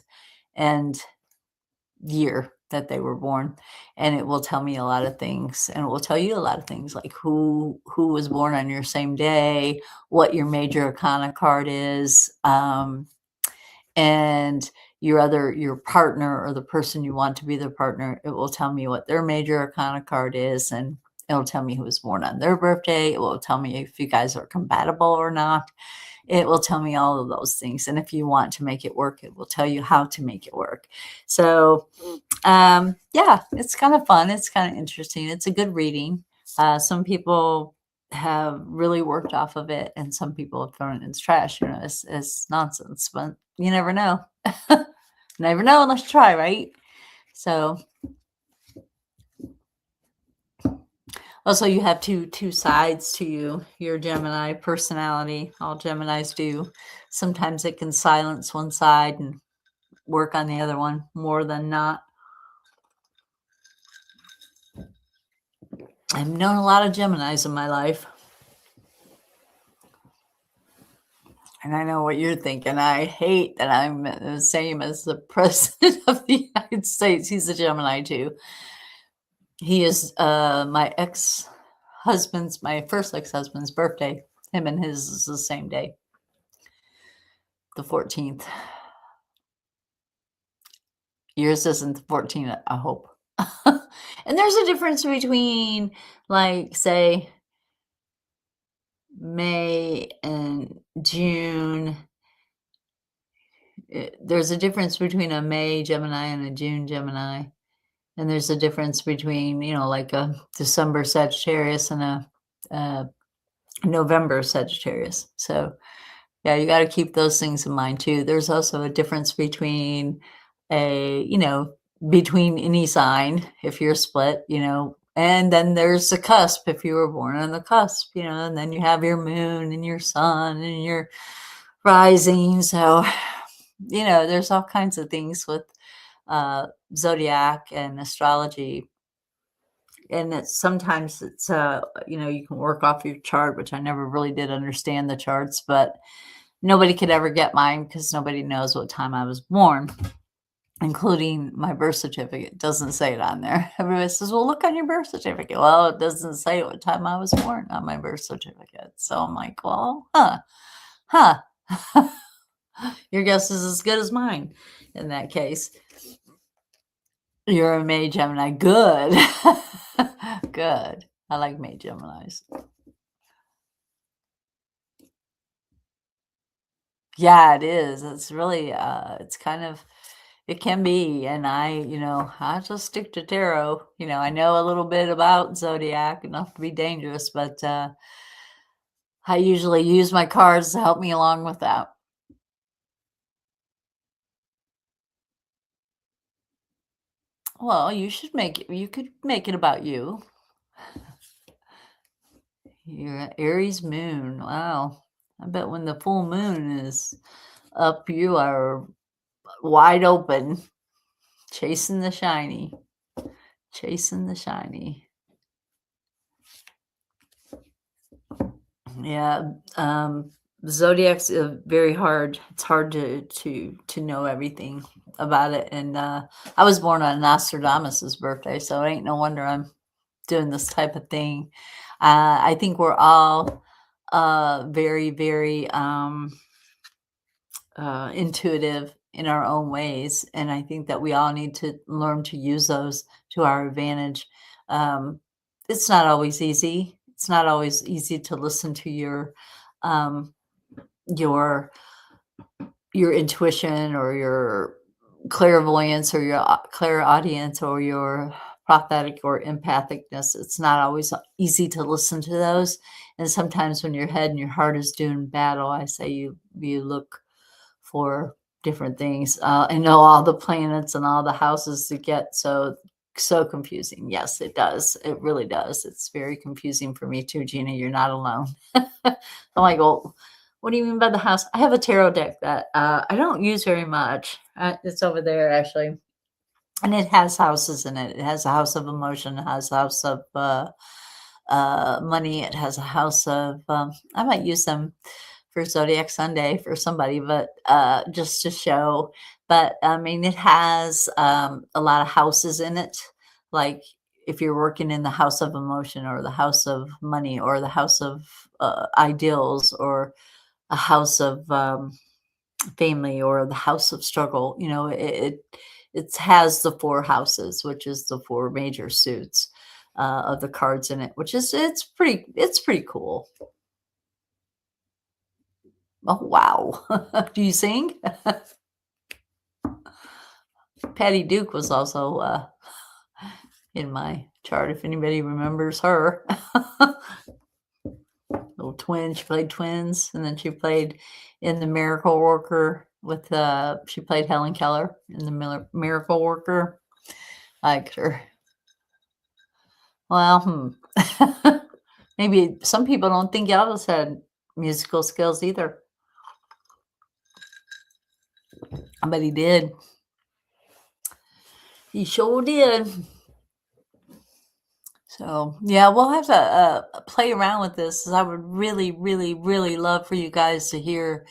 year that they were born, and it will tell me a lot of things, and it will tell you a lot of things, like who was born on your same day, what your major arcana card is, and your partner, or the person you want to be their partner. It will tell me what their major arcana card is, and it'll tell me who was born on their birthday. It will tell me if you guys are compatible or not. It will tell me all of those things. And if you want to make it work, it will tell you how to make it work. So, yeah, it's kind of fun. It's kind of interesting. It's a good reading. Some people have really worked off of it, and some people have thrown it in the trash. It's nonsense, but you never know. Never know unless you try, right? So, also, you have two sides to your Gemini personality. All Geminis do. Sometimes it can silence one side and work on the other one more than not. I've known a lot of Geminis in my life. And I know what you're thinking. I hate that I'm the same as the president of the United States. He's a Gemini too. He is my ex my first ex-husband's birthday. Him and his is the same day, the 14th. Yours isn't the 14th, I hope. And there's a difference between, like, say, May and June. There's a difference between a May Gemini and a June Gemini. And there's a difference between, like a December Sagittarius and a November Sagittarius. So, yeah, you got to keep those things in mind too. There's also a difference between between any sign if you're split, and then there's the cusp if you were born on the cusp, and then you have your moon and your sun and your rising. So, there's all kinds of things with zodiac and astrology. And sometimes it's you can work off your chart, which I never really did understand the charts, but nobody could ever get mine because nobody knows what time I was born, including my birth certificate. It doesn't say it on there. Everybody says, well, look on your birth certificate. Well, it doesn't say what time I was born on my birth certificate. So I'm like, well, huh. Your guess is as good as mine in that case. You're a May Gemini. Good. Good. I like May Geminis. Yeah, it is. It's really, it's kind of, it can be. And I just stick to tarot. I know a little bit about zodiac, enough to be dangerous, but I usually use my cards to help me along with that. Well, you could make it about you. You're Aries moon. Wow. I bet when the full moon is up, you are wide open, chasing the shiny. Chasing the shiny. Yeah. Zodiac's very hard. It's hard to know everything about it. And I was born on Nostradamus's birthday, so it ain't no wonder I'm doing this type of thing. I think we're all very, very intuitive in our own ways, and I think that we all need to learn to use those to our advantage. It's not always easy. It's not always easy to listen to um, your your intuition or your clairvoyance or your clairaudience or your prophetic or empathicness. It's not always easy to listen to those. And sometimes when your head and your heart is doing battle, I say you look for different things. I know all the planets and all the houses to get so confusing. Yes, it does. It really does. It's very confusing for me too, Gina. You're not alone. I'm like, well, what do you mean by the house? I have a tarot deck that I don't use very much. It's over there actually, and it has houses in it. It has a house of emotion. It has a house of money. It has a house of. I might use them for Zodiac Sunday for somebody, but just to show. But I mean, it has a lot of houses in it. Like if you're working in the house of emotion or the house of money or the house of ideals or a house of family or the house of struggle, it has the four houses, which is the four major suits of the cards in it, which is it's pretty cool. Oh, wow. Do you sing? Patty Duke was also in my chart, if anybody remembers her. Little twin. She played twins, and then she played in The Miracle Worker with, she played Helen Keller in The Miracle Worker. I liked her. Well, maybe some people don't think Elvis had musical skills either. But he did. He sure did. So, yeah, we'll have to play around with this. I would really, really, really love for you guys to hear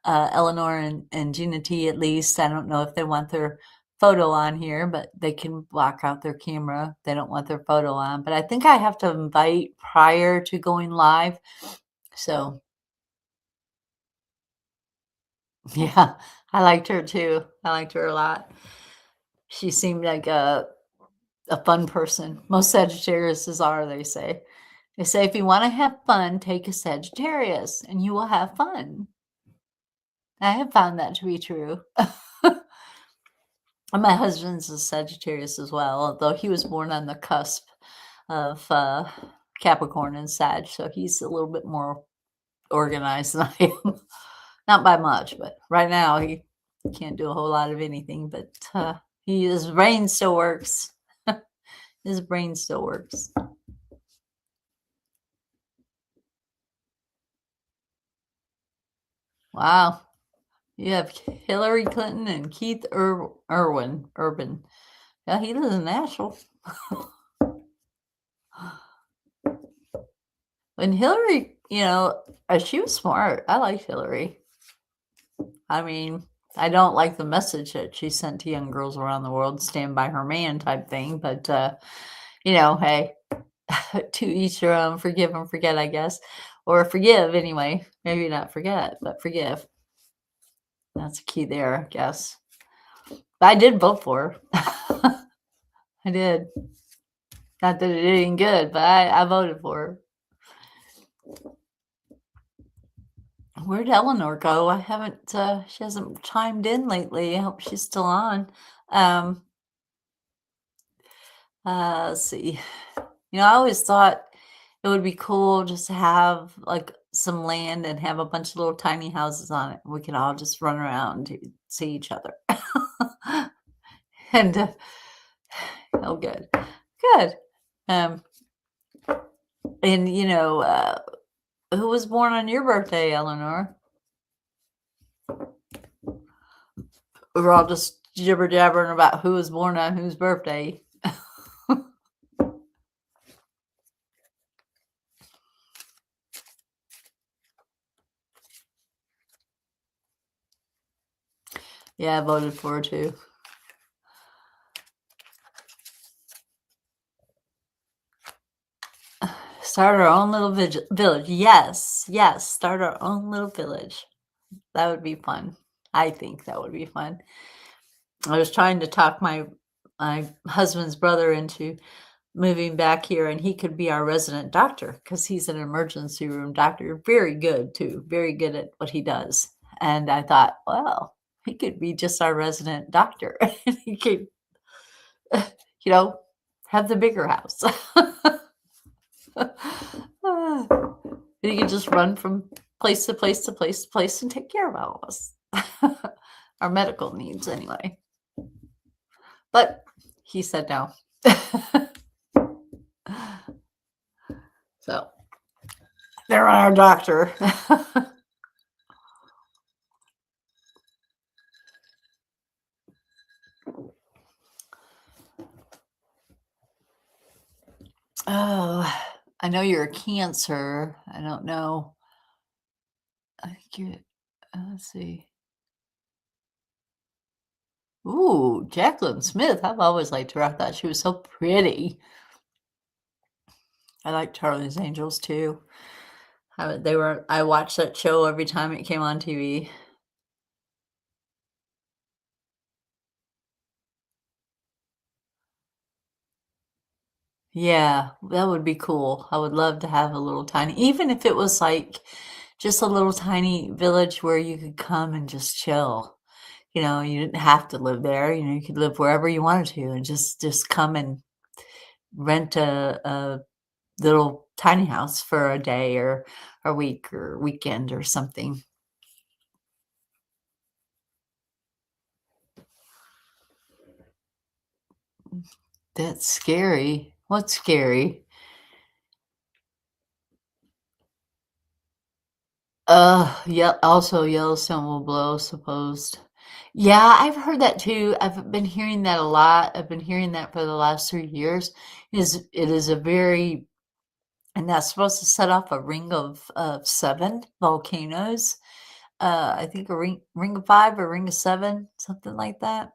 Eleanor and Gina T at least. I don't know if they want their photo on here, but they can block out their camera. They don't want their photo on. But I think I have to invite prior to going live. So yeah, I liked her too. I liked her a lot. She seemed like a fun person. Most Sagittariuses are, they say. They say if you want to have fun, take a Sagittarius and you will have fun. I have found that to be true. And my husband's a Sagittarius as well, although he was born on the cusp of Capricorn and Sag, so he's a little bit more organized than I am. Not by much, but right now he can't do a whole lot of anything. But his brain still works. His brain still works. Wow. You have Hillary Clinton and Keith Urban. Yeah, he lives in Nashville. And Hillary, she was smart. I like Hillary. I mean, I don't like the message that she sent to young girls around the world, stand by her man type thing. But, hey, to each their own, forgive and forget, I guess. Or forgive anyway. Maybe not forget, but forgive. That's the key there, I guess. But I did vote for her. I did. Not that it did any good, but I voted for her. Where'd Eleanor go? I haven't, she hasn't chimed in lately. I hope she's still on. Let's see. I always thought it would be cool just to have like some land and have a bunch of little tiny houses on it. We could all just run around and see each other. And oh, good, good. And who was born on your birthday, Eleanor? We're all just jibber jabbering about who was born on whose birthday. Yeah, I voted for her too. Start our own little village. Yes, start our own little village. That would be fun. I think that would be fun. I was trying to talk my husband's brother into moving back here, and he could be our resident doctor because he's an emergency room doctor. Very good too. Very good at what he does. And I thought, well, he could be just our resident doctor. And he could, have the bigger house. He could just run from place to place to place to place and take care of all of us. Our medical needs, anyway. But he said no. So they're our doctor. Oh, I know you're a Cancer. I don't know. I think you. Let's see. Ooh, Jacqueline Smith. I've always liked her. I thought she was so pretty. I like Charlie's Angels too. I watched that show every time it came on TV. Yeah, that would be cool. I would love to have a little tiny, even if it was like just a little tiny village where you could come and just chill. You didn't have to live there. You could live wherever you wanted to and just come and rent a little tiny house for a day or a week or weekend or something. That's scary. What's scary? Yeah, also Yellowstone will blow, supposed. Yeah, I've heard that too. I've been hearing that a lot. I've been hearing that for the last 3 years. It is a very, and that's supposed to set off a ring of seven volcanoes. I think a ring of five or ring of seven, something like that.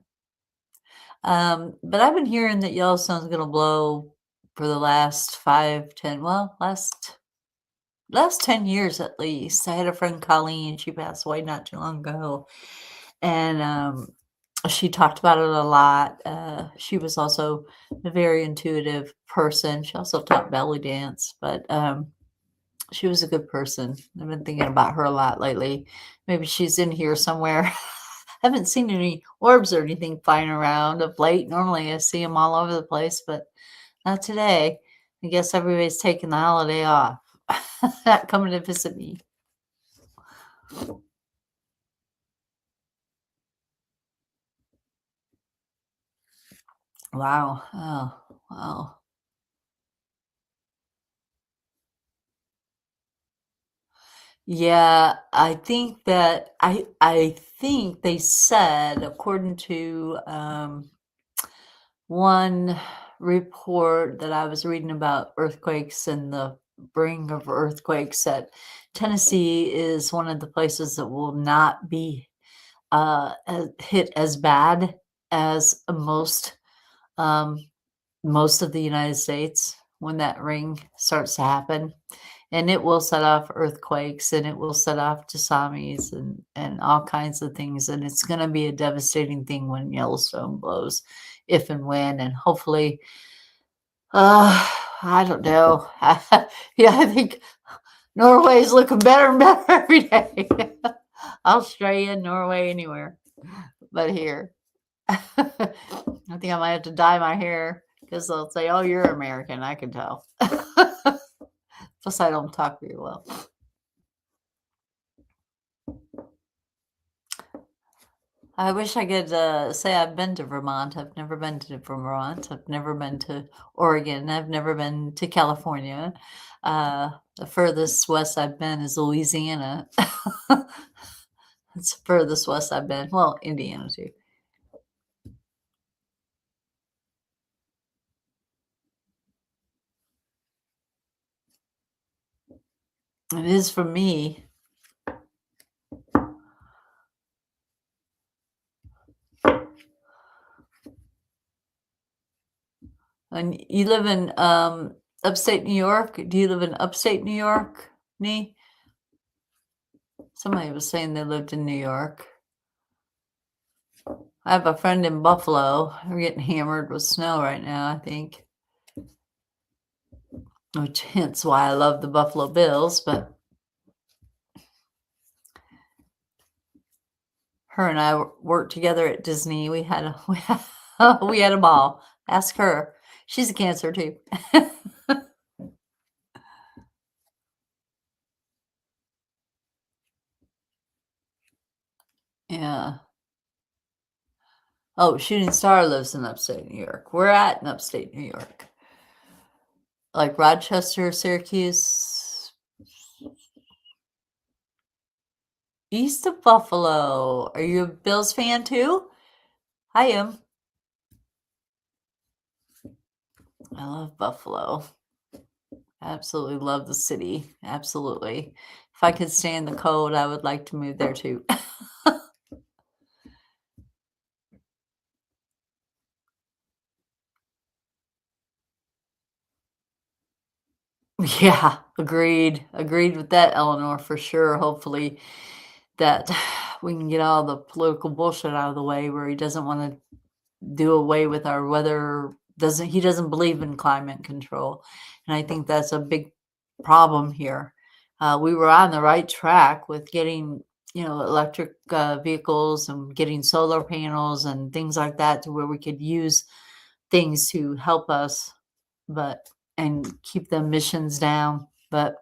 But I've been hearing that Yellowstone's gonna blow for the last 5, 10, well, last 10 years at least. I had a friend, Colleen, she passed away not too long ago, and, she talked about it a lot. She was also a very intuitive person. She also taught belly dance, but, she was a good person. I've been thinking about her a lot lately. Maybe she's in here somewhere. Haven't seen any orbs or anything flying around of late. Normally, I see them all over the place, but not today. I guess everybody's taking the holiday off, not coming to visit me. Wow. Oh, wow. Yeah, I think they said, according to one report that I was reading about earthquakes and the bring of earthquakes, that Tennessee is one of the places that will not be hit as bad as um, most of the United States when that ring starts to happen. And it will set off earthquakes and it will set off tsunamis and all kinds of things. And it's going to be a devastating thing when Yellowstone blows, if and when. And hopefully, uh, I don't know. Yeah, I think Norway's looking better and better every day. Australia, Norway, anywhere but here. I think I might have to dye my hair because they'll say, "Oh, you're American." I can tell. Plus, I don't talk very well. I wish I could say I've been to Vermont. I've never been to Vermont. I've never been to Oregon. I've never been to California. The furthest west I've been is Louisiana. It's the furthest west I've been. Well, Indiana too. It is for me. And you live in upstate New York. Do you live in upstate New York, Nee? Somebody was saying they lived in New York. I have a friend in Buffalo. We're getting hammered with snow right now, I think. Which hence why I love the Buffalo Bills, but her and I worked together at Disney. We had a we had a ball. Ask her. She's a Cancer too. Yeah. Oh, Shooting Star lives in upstate New York. We're at in upstate New York. Like Rochester, Syracuse, east of Buffalo. Are you a Bills fan too? I am. I love Buffalo. Absolutely love the city. Absolutely. If I could stand the cold, I would like to move there too. Yeah, agreed. Agreed with that, Eleanor, for sure. Hopefully that we can get all the political bullshit out of the way where he doesn't want to do away with our weather. He doesn't believe in climate control. And I think that's a big problem here. We were on the right track with getting, electric vehicles and getting solar panels and things like that to where we could use things to help us, but and keep the emissions down. But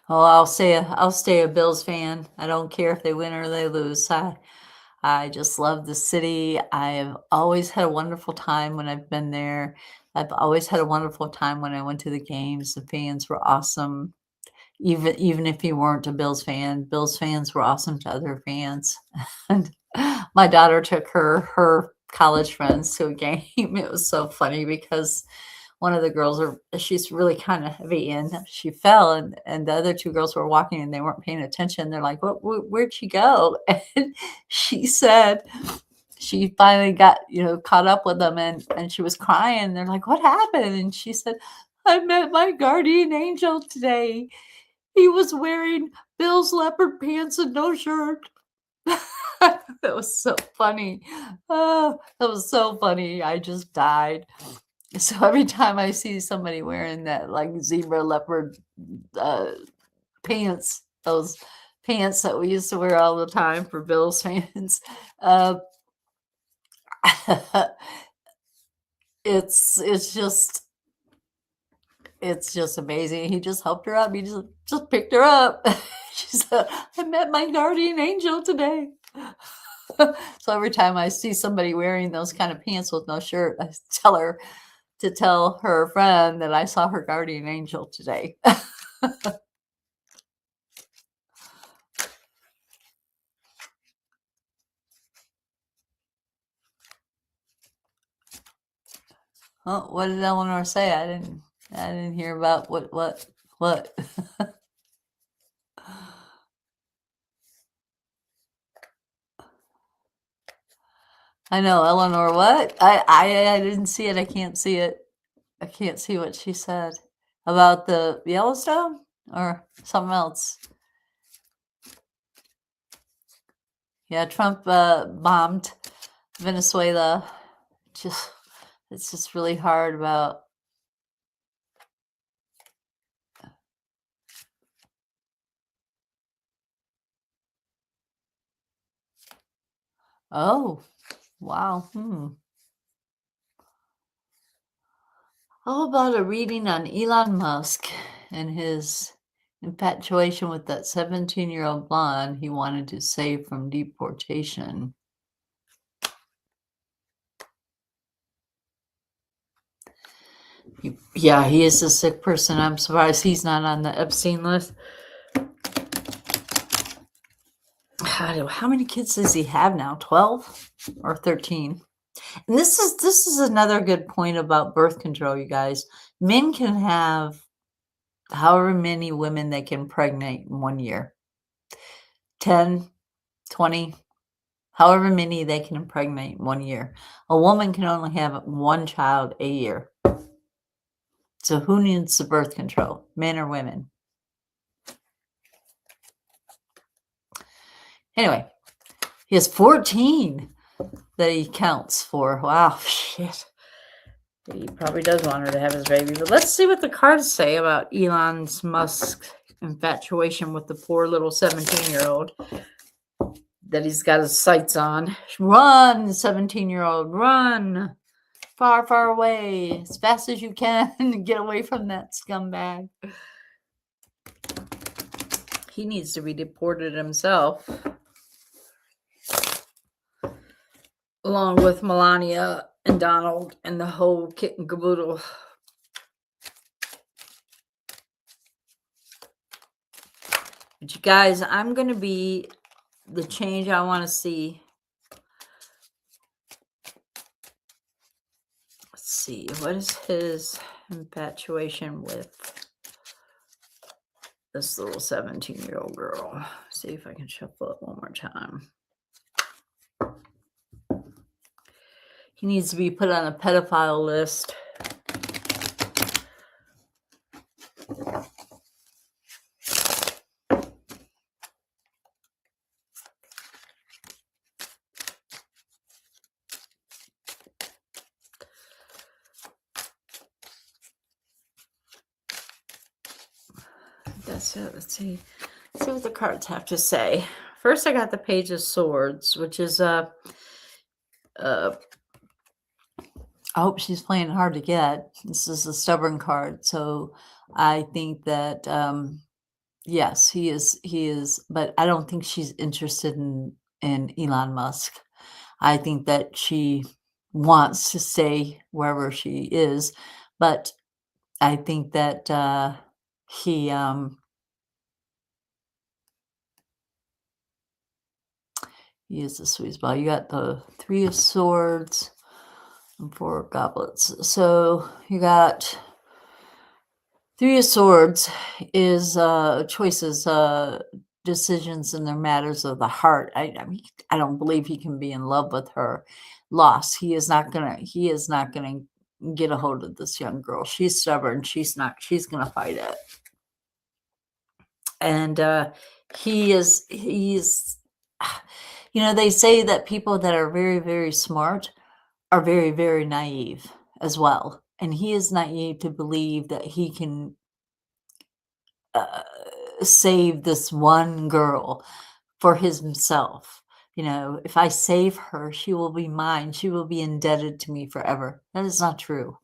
I'll stay a Bills fan. I don't care if they win or they lose. I just love the city. I've always had a wonderful time when I've been there. I've always had a wonderful time when I went to the games. The fans were awesome. Even if you weren't a Bills fan, Bills fans were awesome to other fans. And my daughter took her college friends to a game. It was so funny because one of the girls she's really kind of heavy and she fell and the other two girls were walking and they weren't paying attention. They're like, where'd she go? And she said she finally got, caught up with them and she was crying. They're like, what happened? And she said, I met my guardian angel today. He was wearing Bill's leopard pants and no shirt. That was so funny. Oh, that was so funny. I just died. So every time I see somebody wearing that like zebra leopard uh, pants, those pants that we used to wear all the time for Bills fans, uh, it's just amazing. He just helped her up. He just picked her up. She said, I met my guardian angel today. So every time I see somebody wearing those kind of pants with no shirt, I tell her to tell her friend that I saw her guardian angel today. Oh, what did Eleanor say? I didn't hear about what. I know, Eleanor, what? I didn't see it. I can't see it. I can't see what she said about the Yellowstone or something else. Yeah, Trump bombed Venezuela. It's just really hard about. Oh, wow. How about a reading on Elon Musk and his infatuation with that 17-year-old blonde he wanted to save from deportation? Yeah, he is a sick person. I'm surprised he's not on the Epstein list. How many kids does he have now? 12 or 13? And this is another good point about birth control, you guys. Men can have however many women they can impregnate in 1 year. 10, 20, however many they can impregnate in 1 year. A woman can only have one child a year. So who needs the birth control, men or women? Anyway, he has 14 that he counts for. Wow, shit. He probably does want her to have his baby. But let's see what the cards say about Elon Musk's infatuation with the poor little 17-year-old that he's got his sights on. Run, 17-year-old, run. Far, far away, as fast as you can. Get away from that scumbag. He needs to be deported himself. Along with Melania and Donald and the whole kit and caboodle. But you guys, I'm going to be the change I want to see. Let's see. What is his infatuation with this little 17-year-old girl? See if I can shuffle it one more time. He needs to be put on a pedophile list. That's it. Let's see what the cards have to say. First, I got the Page of Swords, which is I hope she's playing hard to get. This is a stubborn card, so I think that yes, he is, but I don't think she's interested in Elon Musk. I think that she wants to stay wherever she is, but I think that he is the sweet spot. You got the Three of Swords, and 4 goblets. So you got 3 of Swords is, choices, decisions, and their matters of the heart. I mean, I don't believe he can be in love with her. Lost. He is not gonna get a hold of this young girl. She's stubborn. She's gonna fight it. And, he's they say that people that are very, very smart are very, very naive as well. And he is naive to believe that he can uh, save this one girl for himself. If I save her, she will be mine. She will be indebted to me forever. That is not true.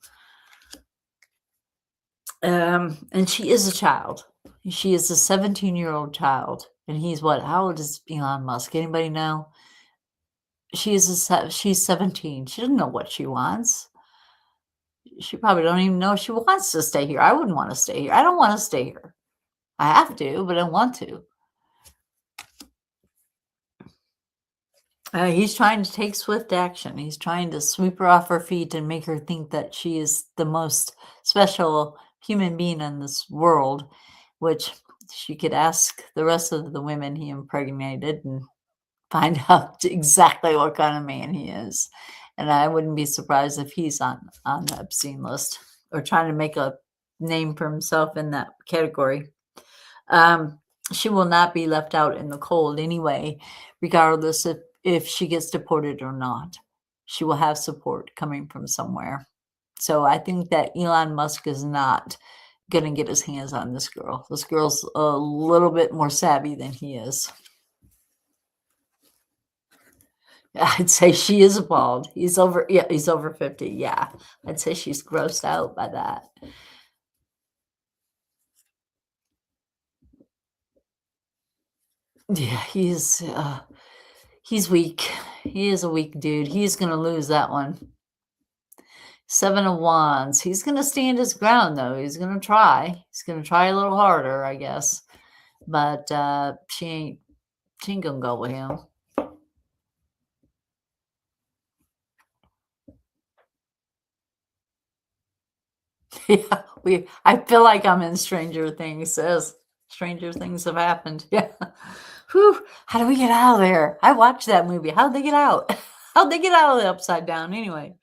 And she is a child. She is a 17-year-old child. And he's what? How old is Elon Musk? Anybody know? She's 17. She doesn't know what she wants. She probably don't even know if she wants to stay here. I wouldn't want to stay here. I don't want to stay here. I have to, but I want to. He's trying to take swift action. He's trying to sweep her off her feet and make her think that she is the most special human being in this world, which she could ask the rest of the women he impregnated and find out exactly what kind of man he is. And I wouldn't be surprised if he's on the Epstein list or trying to make a name for himself in that category. Um, she will not be left out in the cold anyway, regardless if she gets deported or not. She will have support coming from somewhere. So I think that Elon Musk is not going to get his hands on this girl. This girl's a little bit more savvy than he is. I'd say she is bald. He's over 50. Yeah. I'd say she's grossed out by that. Yeah, he's weak. He is a weak dude. He's gonna lose that one. 7 of Wands. He's gonna stand his ground though. He's gonna try. He's gonna try a little harder, I guess. But she ain't gonna go with him. Yeah, I feel like I'm in Stranger Things. Says Stranger Things have happened. Yeah. Whew. How do we get out of there? I watched that movie. How'd they get out? How'd they get out of the upside down anyway?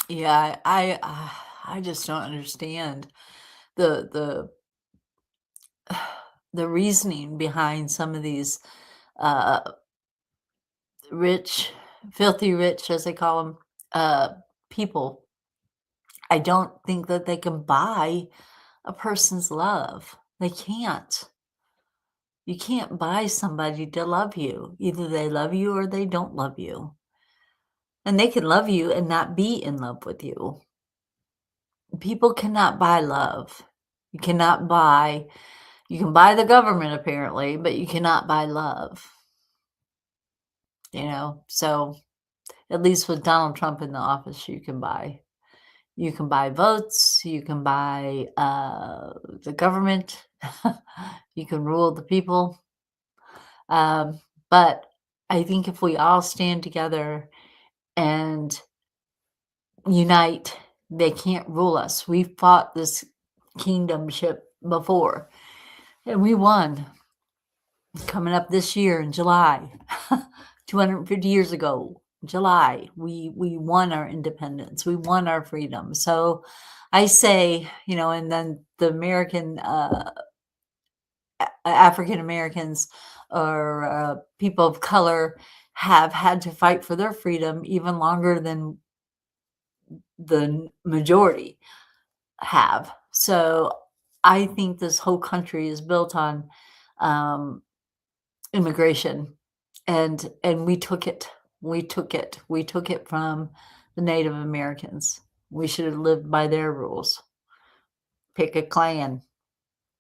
Yeah, I just don't understand the the reasoning behind some of these uh rich, filthy rich, as they call them, people. I don't think that they can buy a person's love. They can't. You can't buy somebody to love you. Either they love you or they don't love you. And they can love you and not be in love with you. People cannot buy love. You cannot buy, you can buy the government apparently, but you cannot buy love. So at least with Donald Trump in the office, you can buy. You can buy votes, you can buy the government, you can rule the people. But I think if we all stand together and unite, they can't rule us. We fought this kingdomship before and we won. Coming up this year in July, 250 years ago, July, we won our independence. We won our freedom. So I say, and then the American African Americans or people of color have had to fight for their freedom even longer than the majority have. So I think this whole country is built on immigration, and we took it. We took it. We took it from the Native Americans. We should have lived by their rules. Pick a clan,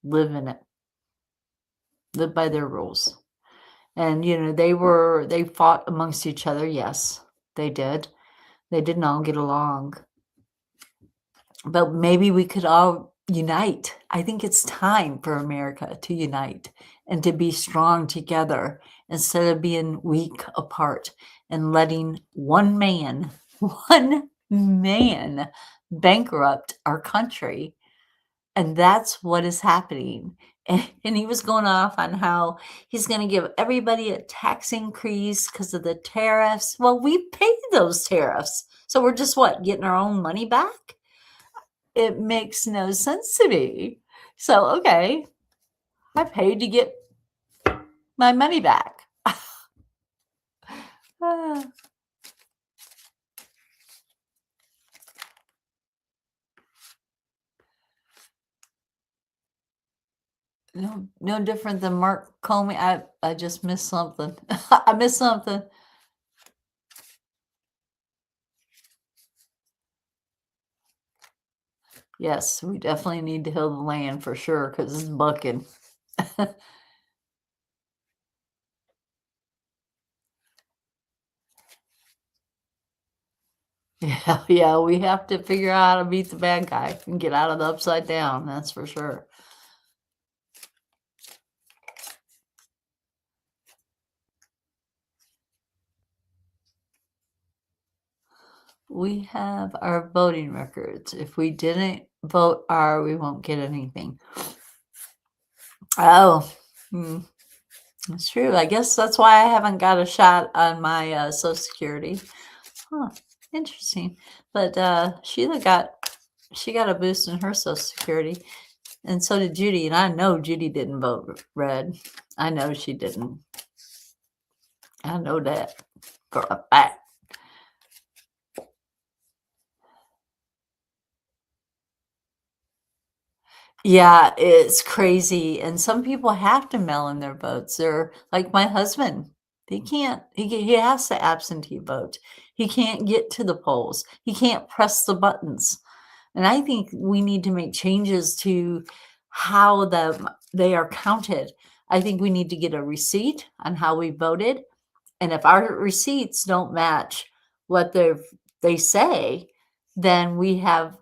live in it, live by their rules. And they fought amongst each other. Yes, they did. They didn't all get along. But maybe we could all unite. I think it's time for America to unite and to be strong together instead of being weak apart and letting one man, one man bankrupt our country. And that's what is happening. And he was going off on how he's going to give everybody a tax increase because of the tariffs. Well, we paid those tariffs. So we're just what, getting our own money back? It makes no sense to me. So, okay, I paid to get my money back. Ah, no different than Mark Comey. I just missed something. I missed something. Yes, we definitely need to heal the land for sure because it's bucking. Yeah, yeah, we have to figure out how to beat the bad guy and get out of the upside down, that's for sure. We have our voting records. If we didn't vote R, we won't get anything. Oh, hmm, that's true. I guess that's why I haven't got a shot on my Social Security. Huh, interesting. But she got a boost in her Social Security, and so did Judy. And I know Judy didn't vote red. I know she didn't. I know that for a fact. Yeah, it's crazy, and some people have to mail in their votes. They're like my husband. He can't. He has to absentee vote. He can't get to the polls. He can't press the buttons. And I think we need to make changes to how they are counted. I think we need to get a receipt on how we voted, and if our receipts don't match what they say, then we have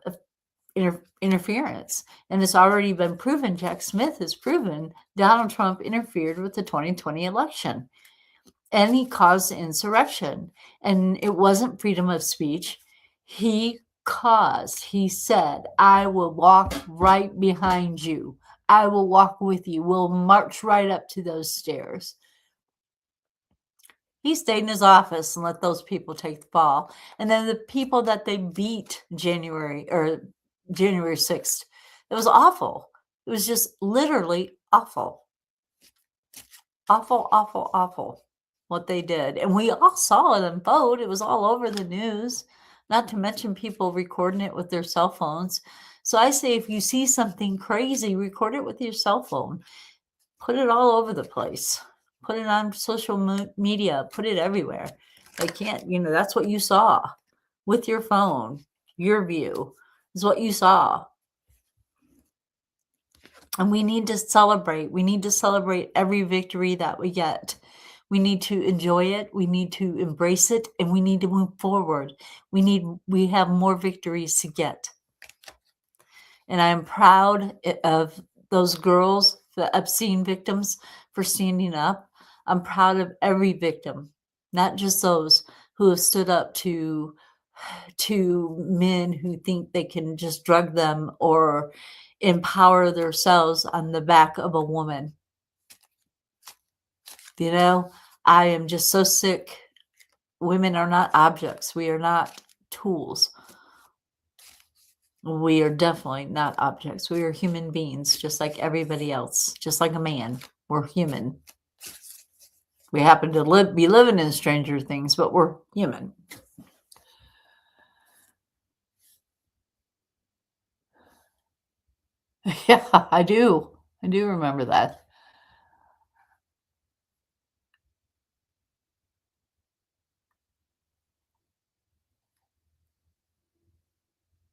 interference. And it's already been proven, Jack Smith has proven Donald Trump interfered with the 2020 election and he caused insurrection. And it wasn't freedom of speech. He said, I will walk right behind you. I will walk with you. We'll march right up to those stairs. He stayed in his office and let those people take the fall. And then the people that they beat January 6th, it was awful. It was just literally awful. Awful, awful, awful what they did. And we all saw it unfold. It was all over the news, not to mention people recording it with their cell phones. So I say if you see something crazy, record it with your cell phone. Put it all over the place. Put it on social media. Put it everywhere. They can't, that's what you saw with your phone. Your view is what you saw. And we need to celebrate. We need to celebrate every victory that we get. We need to enjoy it. We need to embrace it, and we need to move forward. We have more victories to get. And I am proud of those girls, the Epstein victims, for standing up. I'm proud of every victim, not just those who have stood up to men who think they can just drug them or empower themselves on the back of a woman. I am just so sick. Women are not objects. We are not tools. We are definitely not objects. We are human beings, just like everybody else, just like a man. We're human. We happen to be living in Stranger Things, but we're human. Yeah, I do. I do remember that.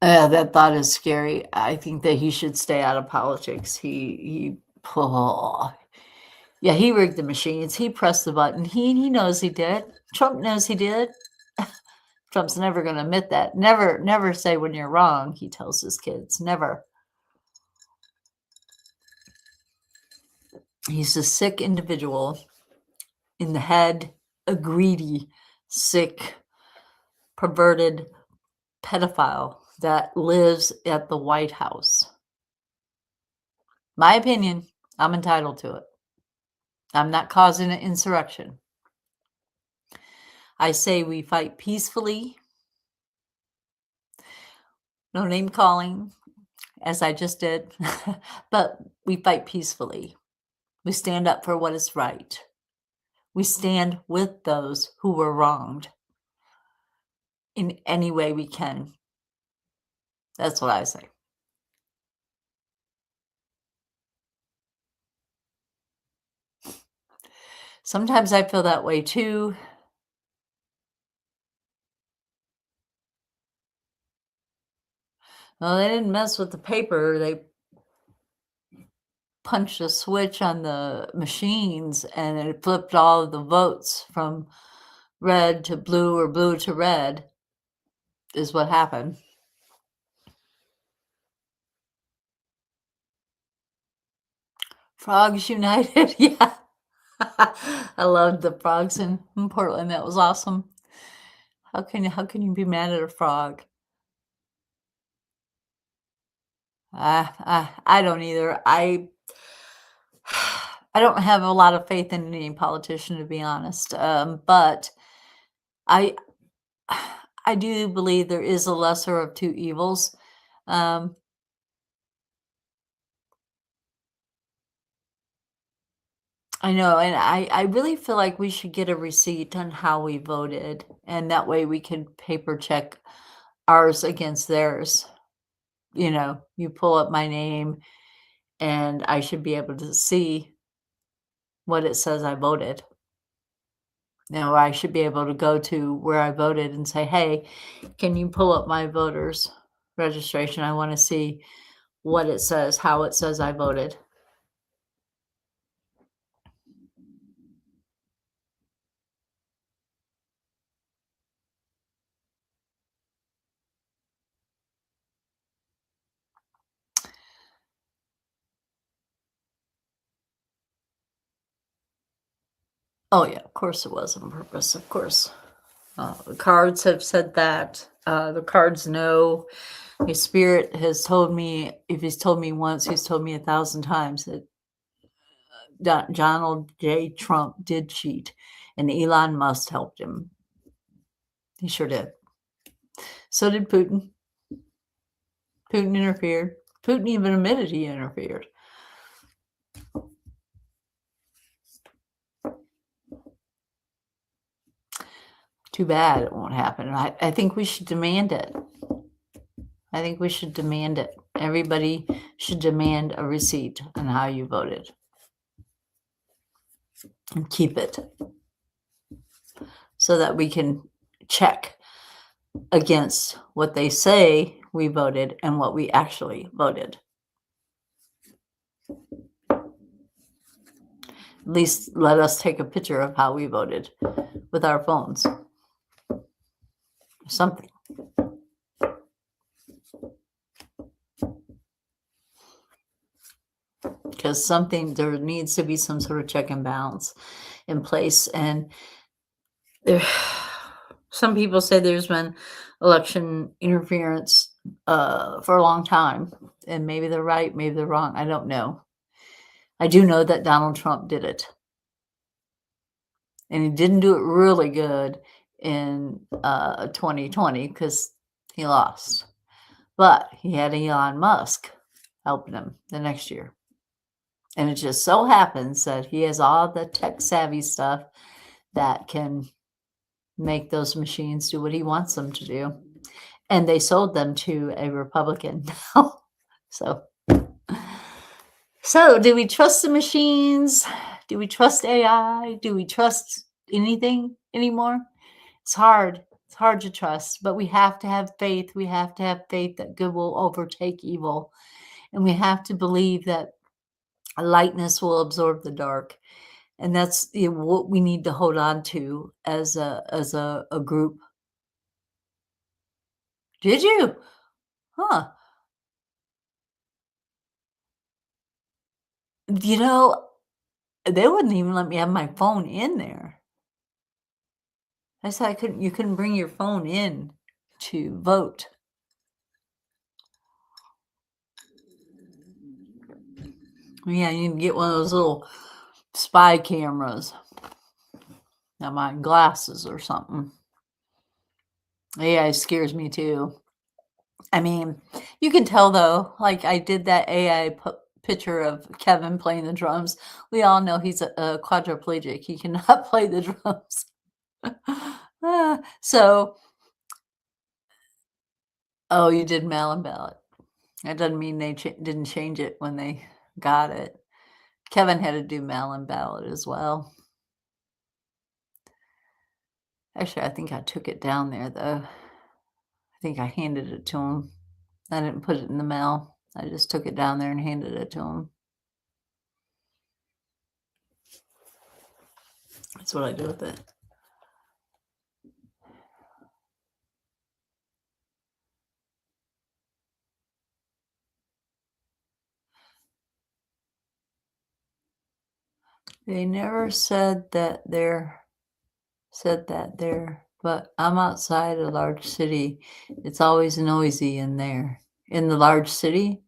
That thought is scary. I think that he should stay out of politics. Oh, yeah, he rigged the machines. He pressed the button. He knows he did. Trump knows he did. Trump's never going to admit that. Never say when you're wrong, he tells his kids. Never. He's a sick individual in the head, a greedy, sick, perverted pedophile that lives at the White House. My opinion, I'm entitled to it. I'm not causing an insurrection. I say we fight peacefully, no name calling, as I just did, but we fight peacefully. We stand up for what is right. We stand with those who were wronged in any way we can. That's what I say. Sometimes I feel that way too. Well, they didn't mess with the paper. They punched a switch on the machines and it flipped all of the votes from red to blue or blue to red, is what happened. Frogs United, yeah. I loved the frogs in Portland. That was awesome. How can you be mad at a frog? I don't either. I don't have a lot of faith in any politician, to be honest. But I I do believe there is a lesser of two evils. Um, I know, and I really feel like we should get a receipt on how we voted, and that way we can paper check ours against theirs. You pull up my name, and I should be able to see what it says I voted. I should be able to go to where I voted and say, "Hey, can you pull up my voters registration? I want to see what it says, how it says I voted." Oh yeah, of course it was on purpose, of course. The cards have said that. The cards know. His spirit has told me, if he's told me once, he's told me 1,000 times that Donald J. Trump did cheat and Elon Musk helped him. He sure did. So did Putin. Putin interfered. Putin even admitted he interfered. Too bad it won't happen. I think we should demand it. I think we should demand it. Everybody should demand a receipt on how you voted and keep it so that we can check against what they say we voted and what we actually voted. At least let us take a picture of how we voted with our phones. Something. Because there needs to be some sort of check and balance in place. And there, some people say there's been election interference for a long time. And maybe they're right, maybe they're wrong. I don't know. I do know that Donald Trump did it. And he didn't do it really good in 2020 because he lost. But he had Elon Musk helping him the next year. And it just so happens that he has all the tech savvy stuff that can make those machines do what he wants them to do. And they sold them to a Republican now. So do we trust the machines? Do we trust AI? Do we trust anything anymore? It's hard. It's hard to trust, but we have to have faith. We have to have faith that good will overtake evil. And we have to believe that lightness will absorb the dark. And that's what we need to hold on to as a group. Did you? Huh. You know, They wouldn't even let me have my phone in there. I said I couldn't you couldn't bring your phone in to vote. Yeah, you can get one of those little spy cameras on my glasses or something. AI scares me too. I mean, you can tell though, like I did that AI picture of Kevin playing the drums. We all know he's a quadriplegic. He cannot play the drums. So, oh, you did mail-in ballot. That doesn't mean they didn't change it when they got it. Kevin had to do mail-in ballot as well. Actually, I think I took it down there though. I think I handed it to him. I didn't put it in the mail. I just took it down there and handed it to him. That's what I do with it. They never said that there, but I'm outside a large city. It's always noisy in there. In the large city?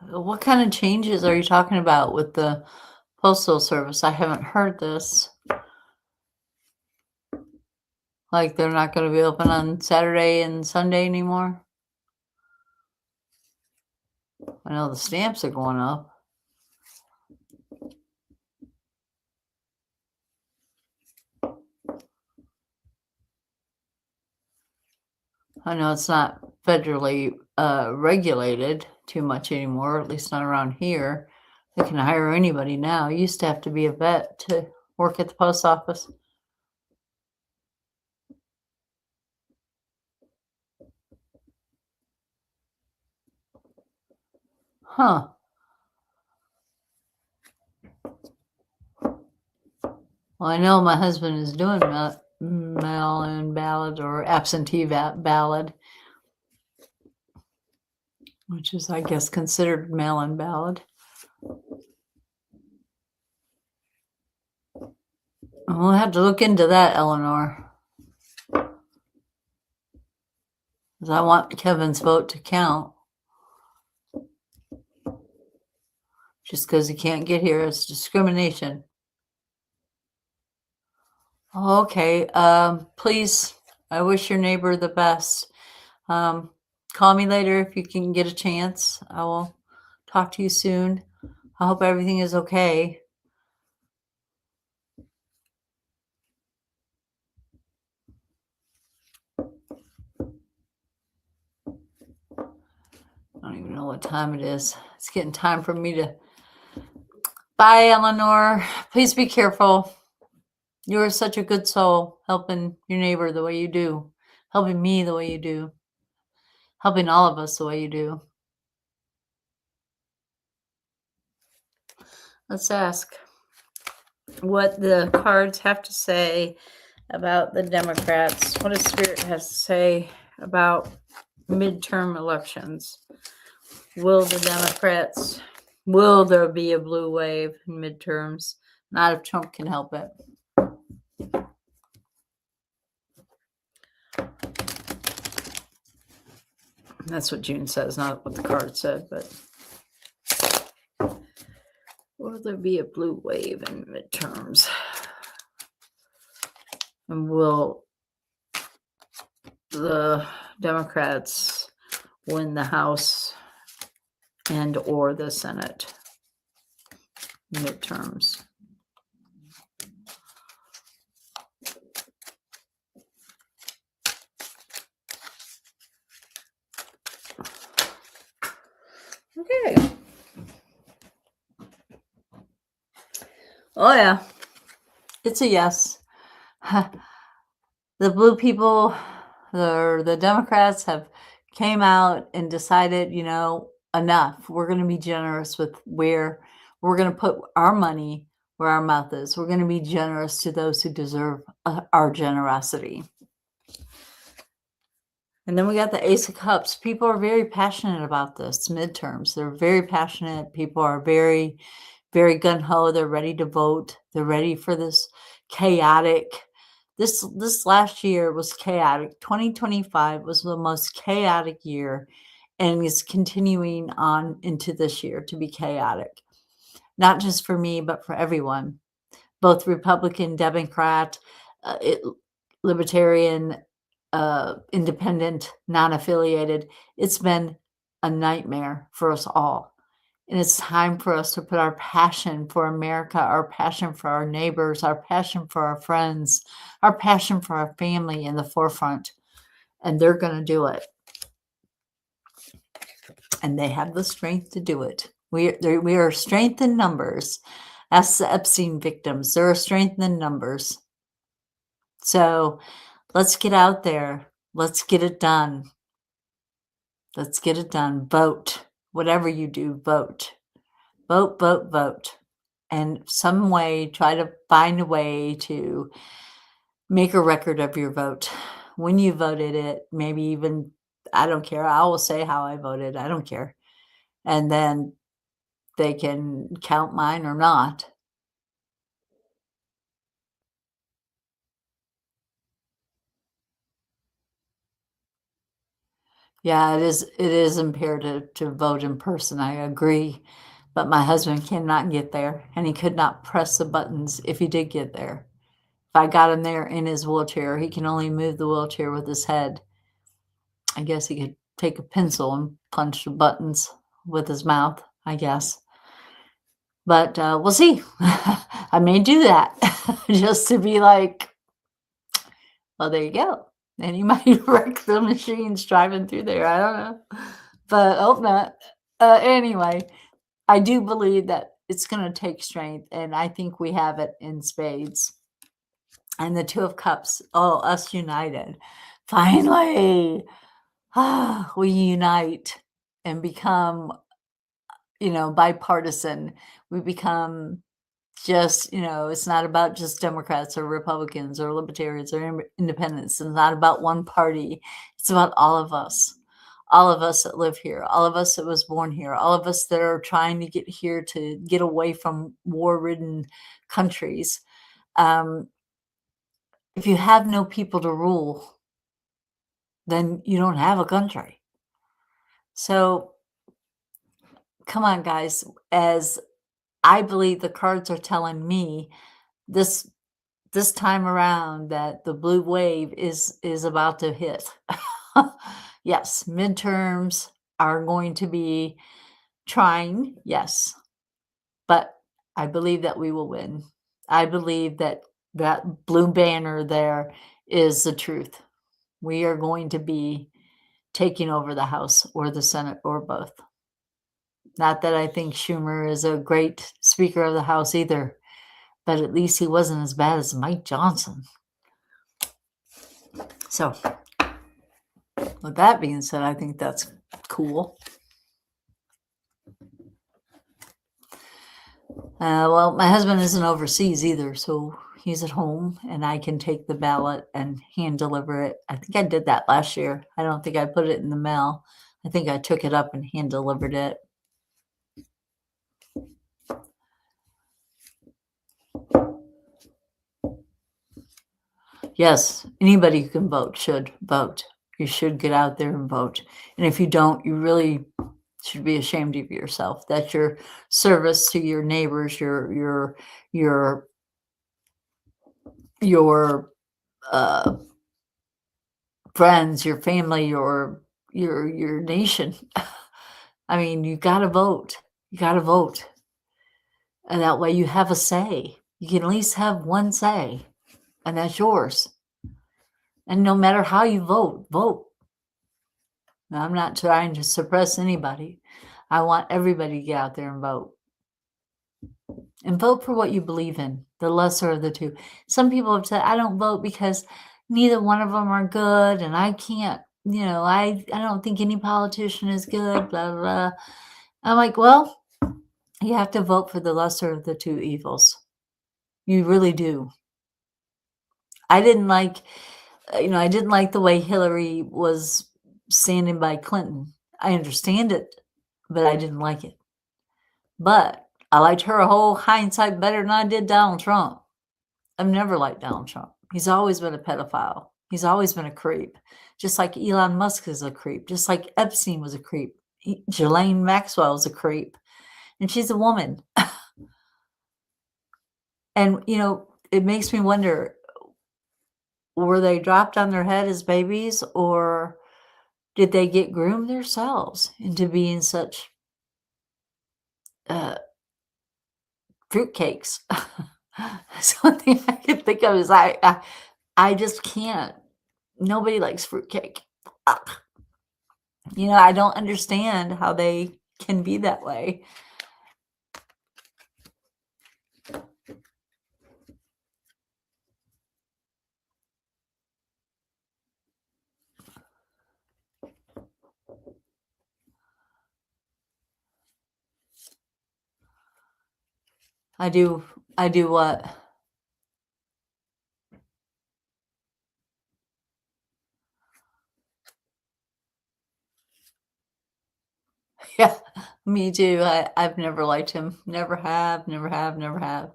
What kind of changes are you talking about with the postal service? I haven't heard this. Like they're not going to be open on Saturday and Sunday anymore? I know the stamps are going up. I know it's not federally regulated too much anymore, at least not around here. They can hire anybody now. You used to have to be a vet to work at the post office. Huh. Well, I know my husband is doing mail-in ballot or absentee ballot, which is, I guess, considered mail-in ballot. We'll have to look into that, Eleanor. Because I want Kevin's vote to count. Just because he can't get here, it's discrimination. Okay. Please, I wish your neighbor the best. Call me later if you can get a chance. I will talk to you soon. I hope everything is okay. I don't even know what time it is. It's getting time for me to. Bye, Eleanor. Please be careful. You are such a good soul, helping your neighbor the way you do, helping me the way you do, helping all of us the way you do. Let's ask what the cards have to say about the Democrats. What does Spirit has to say about midterm elections? Will there be a blue wave in midterms? Not if Trump can help it. That's what June says, not what the card said, but will there be a blue wave in midterms? And will the Democrats win the House and or the Senate midterms? Okay. Oh yeah, it's a yes. The blue people, the Democrats have came out and decided, enough. We're going to be generous with where we're going to put our money where our mouth is. We're going to be generous to those who deserve our generosity. And then we got the Ace of Cups. People are very passionate about this midterms. They're very passionate. People are very, very gung-ho. They're ready to vote. They're ready for this chaotic. This last year was chaotic. 2025 was the most chaotic year, and it's continuing on into this year to be chaotic. Not just for me, but for everyone. Both Republican, Democrat, Libertarian, independent, non-affiliated. It's been a nightmare for us all. And it's time for us to put our passion for America, our passion for our neighbors, our passion for our friends, our passion for our family in the forefront. And they're going to do it. And they have the strength to do it. We are strength in numbers. As the Epstein victims, there are strength in numbers. So let's get out there. Let's get it done. Let's get it done. Vote. Whatever you do, vote. Vote, vote, vote. And some way, try to find a way to make a record of your vote. When you voted it, maybe even, I don't care. I will say how I voted. I don't care. And then they can count mine or not. Yeah, it is imperative to vote in person. I agree. But my husband cannot get there, and he could not press the buttons if he did get there. If I got him there in his wheelchair, he can only move the wheelchair with his head. I guess he could take a pencil and punch the buttons with his mouth, I guess. But we'll see. I may do that just to be like, well, there you go. And he might wreck the machines driving through there. I don't know. But hope not. Anyway, I do believe that it's going to take strength, and I think we have it in spades. And the Two of Cups, oh, us united. Finally, we unite and become, bipartisan. We become just, it's not about just Democrats or Republicans or Libertarians or independents. It's not about one party. It's about all of us. All of us that live here, all of us that was born here, all of us that are trying to get here to get away from war-ridden countries. If you have no people to rule, then you don't have a country. So come on, guys. As I believe the cards are telling me this time around that the blue wave is about to hit. Yes, midterms are going to be trying, yes, but I believe that we will win. I believe that that blue banner there is the truth. We are going to be taking over the House or the Senate or both. Not that I think Schumer is a great Speaker of the House either, but at least he wasn't as bad as Mike Johnson. So, with that being said, I think that's cool. Well, my husband isn't overseas either, so he's at home, and I can take the ballot and hand deliver it. I think I did that last year. I don't think I put it in the mail. I think I took it up and hand delivered it. Yes, anybody who can vote should vote. You should get out there and vote. And if you don't, you really should be ashamed of yourself. That's your service to your neighbors, your friends, your family, your nation. I mean, you got to vote. You got to vote. And that way you have a say. You can at least have one say, and that's yours. And no matter how you vote, vote. Now, I'm not trying to suppress anybody. I want everybody to get out there and vote. And vote for what you believe in, the lesser of the two. Some people have said, I don't vote because neither one of them are good, and I can't, I don't think any politician is good, blah, blah, blah. I'm like, well, you have to vote for the lesser of the two evils. You really do. I didn't like, I didn't like the way Hillary was standing by Clinton. I understand it, but I didn't like it. But I liked her a whole hindsight better than I did Donald Trump. I've never liked Donald Trump. He's always been a pedophile. He's always been a creep, just like Elon Musk is a creep, just like Epstein was a creep. Ghislaine Maxwell is a creep, and she's a woman. And, it makes me wonder, were they dropped on their head as babies, or did they get groomed themselves into being such uh, fruitcakes? Something I can think of is I just can't. Nobody likes fruitcake. Ugh. I don't understand how they can be that way. I do what? Yeah, me too. I've never liked him. Never have, never have, never have.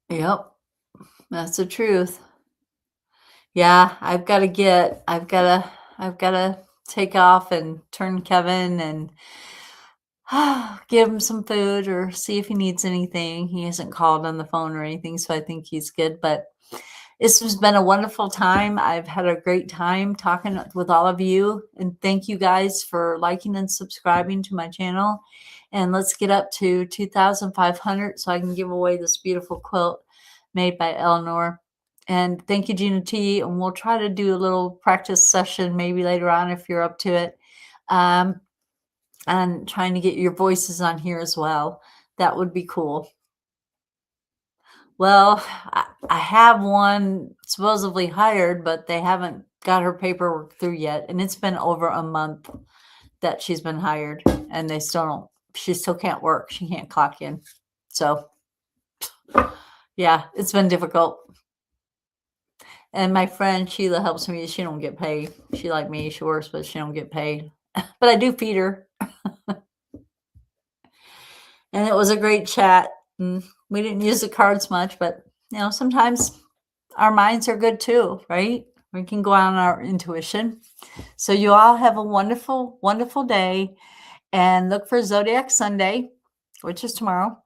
Yep, that's the truth. Yeah, I've gotta take off and turn Kevin and give him some food or see if he needs anything. He hasn't called on the phone or anything, so I think he's good. But this has been a wonderful time. I've had a great time talking with all of you. And thank you guys for liking and subscribing to my channel. And let's get up to 2,500 so I can give away this beautiful quilt made by Eleanor. And thank you, Gina T. And we'll try to do a little practice session maybe later on if you're up to it. And trying to get your voices on here as well. That would be cool. Well, I have one supposedly hired, but they haven't got her paperwork through yet. And it's been over a month that she's been hired, and she still can't work. She can't clock in. So, yeah, it's been difficult. And my friend Sheila helps me. She don't get paid. She like me. She works, but she don't get paid. But I do feed her. And it was a great chat. And we didn't use the cards much, but sometimes our minds are good too, right? We can go on our intuition. So you all have a wonderful, wonderful day, and look for Zodiac Sunday, which is tomorrow.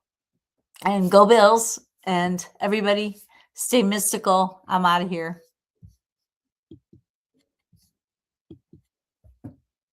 And go Bills, and everybody stay mystical. I'm out of here.